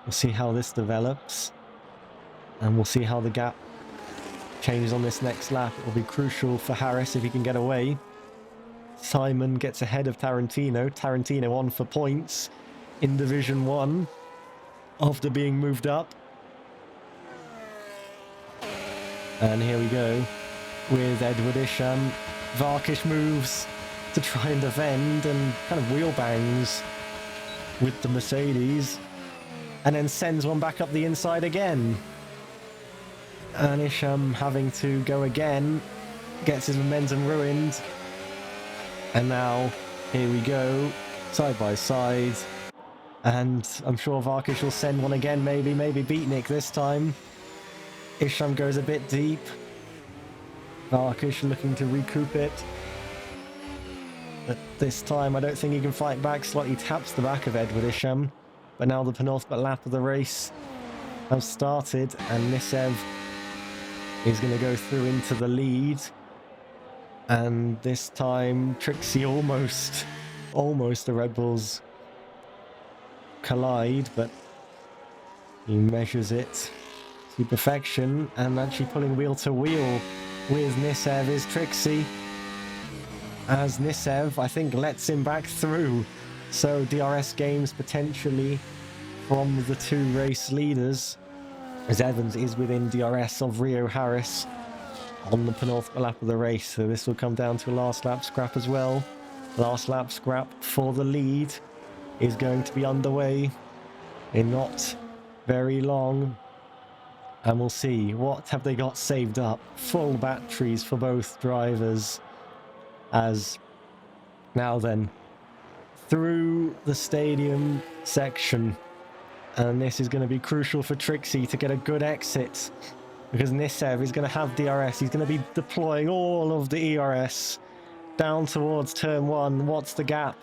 we'll see how this develops. And we'll see how the gap changes on this next lap. It will be crucial for Harris if he can get away. Simon gets ahead of Tarantino. Tarantino on for points in Division 1 after being moved up. And here we go with Edward Isham. Varkish moves to try and defend and kind of wheel bangs with the Mercedes, and then sends one back up the inside again. And Isham having to go again, gets his momentum ruined. And now, here we go, side by side. And I'm sure Varkish will send one again, maybe Beatnik this time. Isham goes a bit deep. Varkish looking to recoup it. But this time, I don't think he can fight back. Slightly taps the back of Edward Isham. But now the penultimate lap of the race has started, and Nissev is going to go through into the lead. And this time, Tricksy almost the Red Bulls collide, but he measures it to perfection, and actually pulling wheel to wheel with Nissev is Tricksy, as Nissev, I think, lets him back through. So DRS gains potentially from the two race leaders, as Evans is within DRS of Rio Harris on the penultimate lap of the race. So this will come down to a last lap scrap as well. Last lap scrap for the lead is going to be underway in not very long. And we'll see, what have they got saved up? Full batteries for both drivers. As now then, through the stadium section. And this is going to be crucial for Tricksy to get a good exit, because Nissev is going to have DRS. He's going to be deploying all of the ERS down towards turn 1. What's the gap?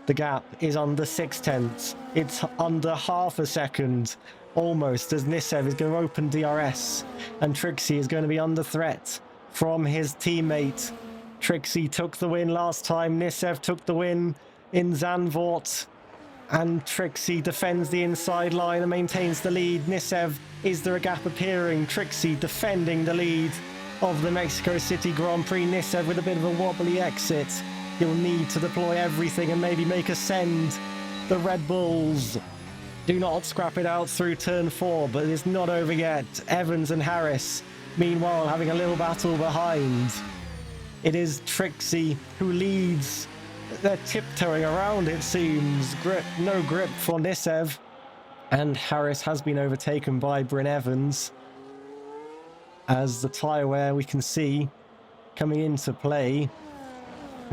The gap is under 0.6. It's under half a second, almost, as Nissev is going to open DRS. And Tricksy is going to be under threat from his teammate. Tricksy took the win last time. Nissev took the win in Zandvoort. And Tricksy defends the inside line and maintains the lead. Nissev, is there a gap appearing? Tricksy defending the lead of the Mexico City Grand Prix. Nissev with a bit of a wobbly exit. He'll need to deploy everything and maybe make a send. The Red Bulls do not scrap it out through turn 4, but it's not over yet. Evans and Harris, meanwhile, having a little battle behind. It is Tricksy who leads. They're tiptoeing around, it seems. No grip for Nissev. And Harris has been overtaken by Bryn Evans. as the tyre wear we can see coming into play.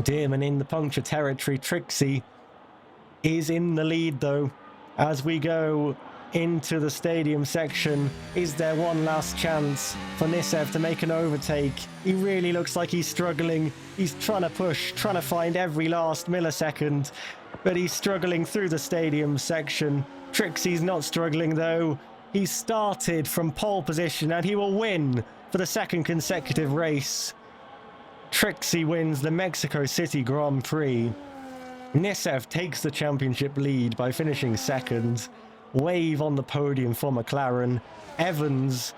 Dearman in the puncture territory. Tricksy is in the lead though as we go into the stadium section. Is there one last chance for Nissev to make an overtake? He really looks like he's struggling. He's trying to push, trying to find every last millisecond, but he's struggling through the stadium section. Tricksy's not struggling though. He started from pole position and he will win for the second consecutive race. Tricksy wins the Mexico City Grand Prix. Nissev takes the championship lead by finishing second. Wave on the podium for McLaren. Evans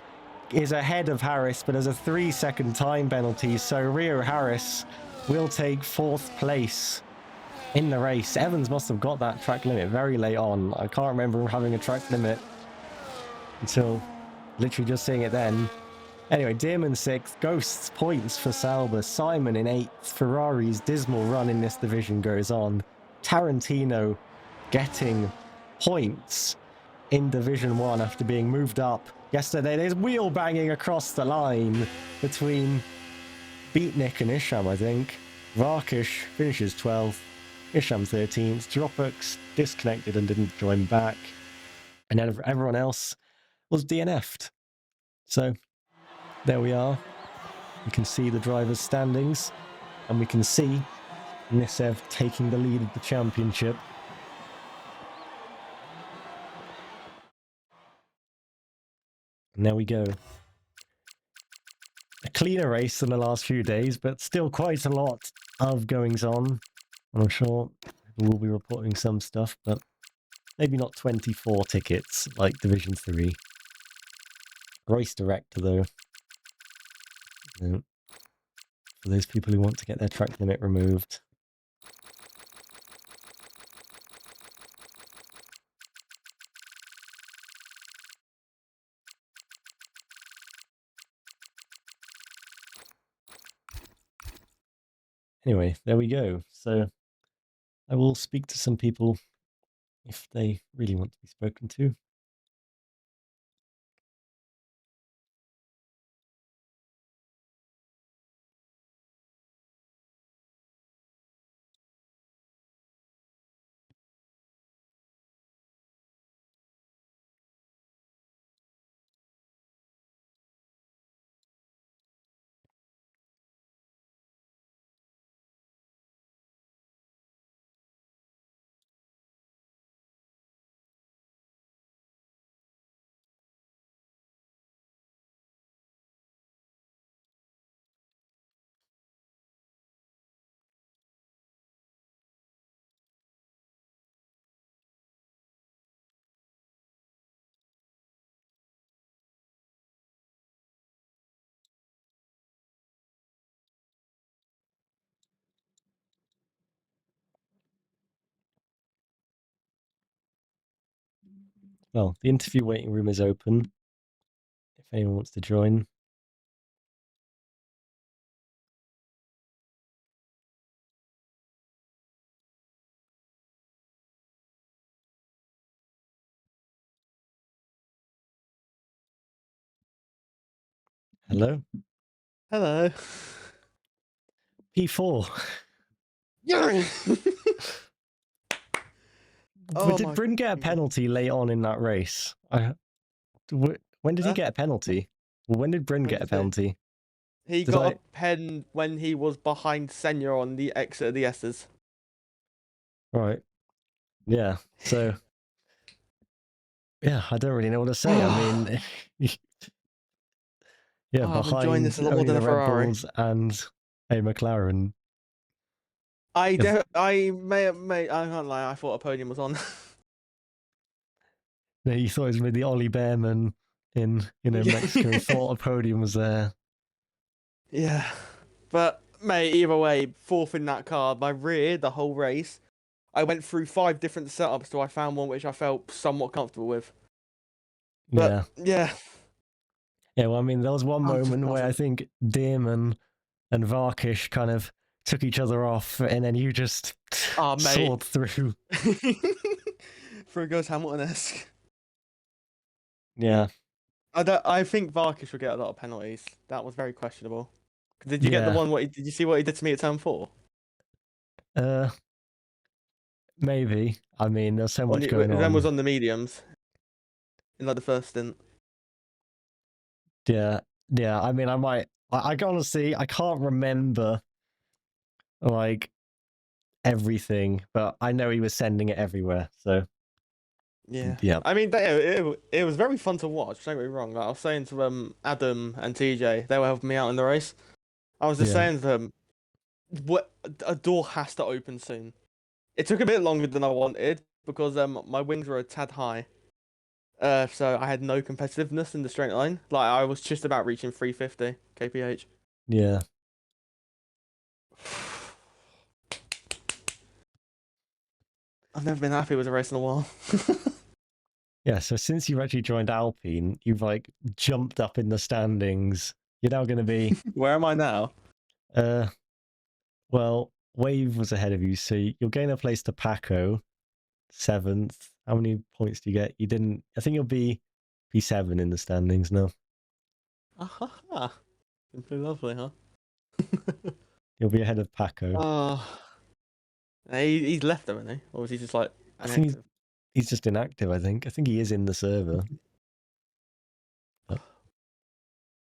is ahead of Harris, but there's a 3-second time penalty, so Rio Harris will take 4th place in the race. Evans must have got that track limit very late on. I can't remember having a track limit until literally just seeing it then. Anyway, Dearman 6th, Ghosts points for Sauber, Simon in 8th. Ferrari's dismal run in this division goes on. Tarantino getting points in Division 1 after being moved up yesterday. There's wheel banging across the line between Beatnik and Isham, I think. Varkish finishes 12th, Isham 13th. Dropbox disconnected and didn't join back. And then everyone else was DNF'd. So there we are. You can see the drivers' standings, and we can see Nissev taking the lead of the championship. And there we go. A cleaner race than the last few days, but still quite a lot of goings on. I'm sure we'll be reporting some stuff, but maybe not 24 tickets like Division 3. Race director, though. For those people who want to get their track limit removed. Anyway, there we go. So I will speak to some people if they really want to be spoken to. Well, the interview waiting room is open. If anyone wants to join. Hello? Hello. P4. Oh Did my Bryn get a God. penalty late on in that race? When did he get a penalty? When did Bryn get a penalty? He Did got a pen when he was behind Senya on the exit of the S's. Right. Yeah. So. Yeah, I don't really know what to say. I mean, yeah, I'm enjoying behind this a lot more only than the a Red Ferrari. Bulls and a McLaren. I can't lie, I thought a podium was on. No, you thought it was maybe Ollie Behrman in Mexico. Thought a podium was there. Yeah. But, mate, either way, 4th in that car. My rear, the whole race, I went through 5 different setups till I found one which I felt somewhat comfortable with. But, yeah. Yeah, well, I mean, there was one I'm moment where I think Dearman and Varkish kind of took each other off, and then you just soared through. Through goes Hamilton-esque. Yeah. I think Varkish will get a lot of penalties. That was very questionable. Did you get the Yeah. one? Did you see what he did to me at turn 4? Uh, maybe. I mean, there's so much going Then was on. on the mediums in like the first stint. Yeah. Yeah. I mean, I might. I honestly, I can't remember like everything, but I know he was sending it everywhere. So Yeah. yeah. I mean, it was very fun to watch. Don't get me wrong. Like, I was saying to Adam and TJ, they were helping me out in the race. I was just Yeah. saying to them, what a door has to open soon. It took a bit longer than I wanted because my wings were a tad high. So I had no competitiveness in the straight line. Like I was just about reaching 350 kph. Yeah. I've never been happy with a race in a while. Yeah. So since you've actually joined Alpine, you've like jumped up in the standings. You're now going to be. Where am I now? Well, Wave was ahead of you, so you'll gain a place to Paco, 7th. How many points do you get? You didn't. I think you'll be P7 in the standings now. Ah, simply lovely, huh? You'll be ahead of Paco. Oh, he's left, haven't he? Or was he just like I think inactive? he's just inactive. I think he is in the server. But,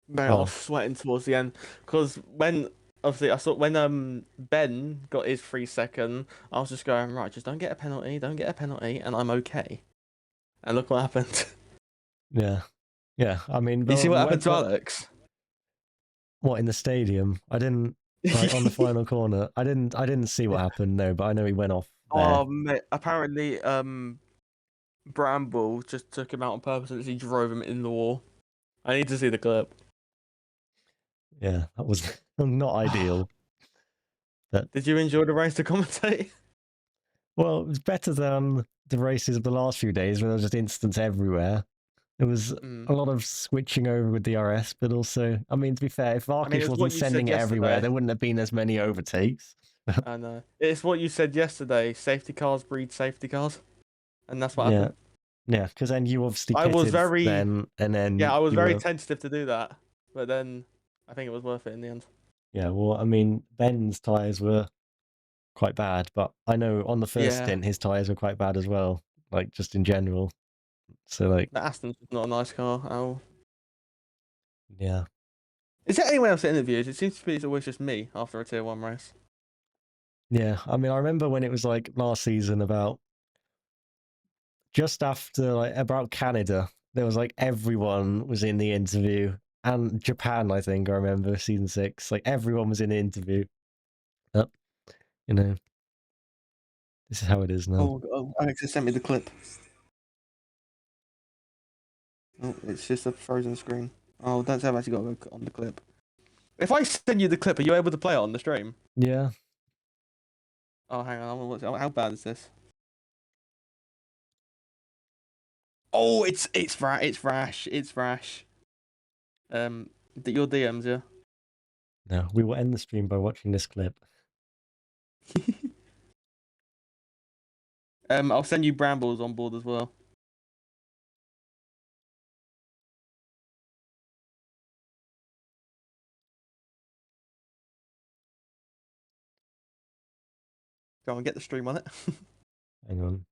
Mate, I was sweating towards the end because when obviously I saw when Ben got his 3 second, I was just going right. Just don't get a penalty, don't get a penalty, and I'm okay. And look what happened. yeah, yeah. I mean, You see what happened to but Alex? what in the stadium? I didn't like on the final corner. I didn't see what happened. No, but I know he went off there. Oh, mate, apparently, Bramble just took him out on purpose and he drove him in the wall. I need to see the clip. Yeah, that was not ideal. But Did you enjoy the race to commentate? well, it was better than the races of the last few days where there was just incidents everywhere. There was a lot of switching over with DRS, but also, I mean, to be fair, if Varkish wasn't sending it everywhere, there wouldn't have been as many overtakes. I know. It's what you said yesterday. Safety cars breed safety cars. And that's what happened. Yeah, because then you obviously I was very then, and then yeah, I was very tentative to do that, but then I think it was worth it in the end. Yeah, well, I mean, Ben's tyres were quite bad, but I know on the first stint his tyres were quite bad as well, like just in general. So like the Aston's not a nice car at all. Yeah. Is there anyone else that interviews? It seems to be it's always just me after a tier 1 race. Yeah, I mean, I remember when it was like last season about just after like about Canada, there was like everyone was in the interview, and Japan, I think I remember season 6, like everyone was in the interview. But you know, this is how it is now. Oh, Alex has sent me the clip. Oh, it's just a frozen screen. Oh, that's how I've actually got to go on the clip. If I send you the clip, are you able to play it on the stream? Yeah. Oh, hang on. How bad is this? Oh, it's rash. Your DMs, yeah. No, we will end the stream by watching this clip. I'll send you Brambles on board as well. Go and get the stream on it. Hang on.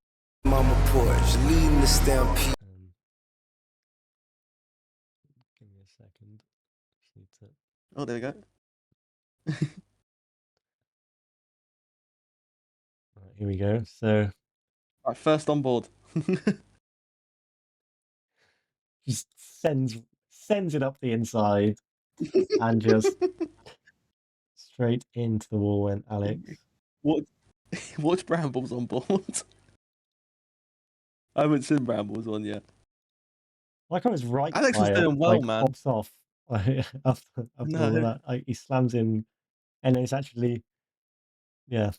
Mama porch, leading the stampede. Give me a second. Just need to... Oh, there we go. Right, here we go. So, right, first on board. just sends it up the inside and just straight into the wall went Alex. Watch Brambles on board. I haven't seen Brambles on yet. Like I was right. Alex is doing well, like, man. Pops off after all of that. Like, he slams in, and it's actually, yeah.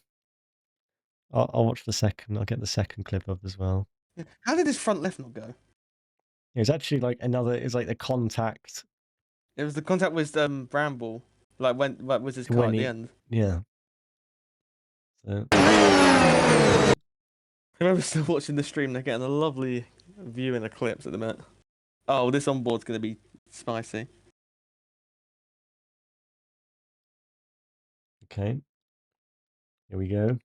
I'll watch the second. I'll get the second clip up as well. How did his front left not go? It was actually like another. It was like the contact. It was the contact with Bramble. Like was his car at the end? Yeah. So. I remember still watching the stream. They're getting a lovely view in the clips at the minute. Oh, this onboard's going to be spicy. Okay. Here we go.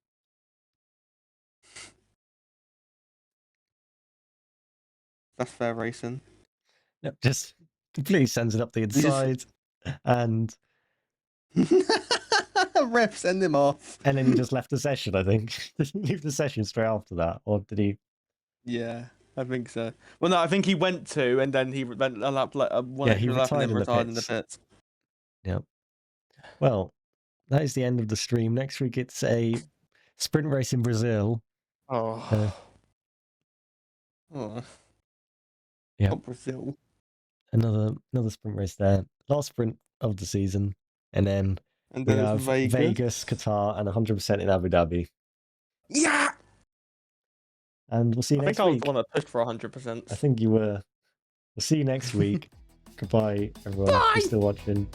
That's fair racing. Yep, just completely sends it up the inside. And Ref, send him off. then he just left the session, I think. Did he leave the session straight after that? Or did he? Yeah, I think so. Well, no, I think he went to, and then he went a lap, one Yeah, extra he lap, and then retired retired in in the the pits. Yep. Well, that is the end of the stream. Next week it's a sprint race in Brazil. Oh. Oh. Yeah. Oh, Brazil. Another sprint race there. Last sprint of the season. And then And we then have it's Vegas, Qatar, and 100% in Abu Dhabi. Yeah! And we'll see you I next think I was week. the one that pushed for 100%. I think you were. We'll see you next week. Goodbye, everyone. Bye! If you're still watching.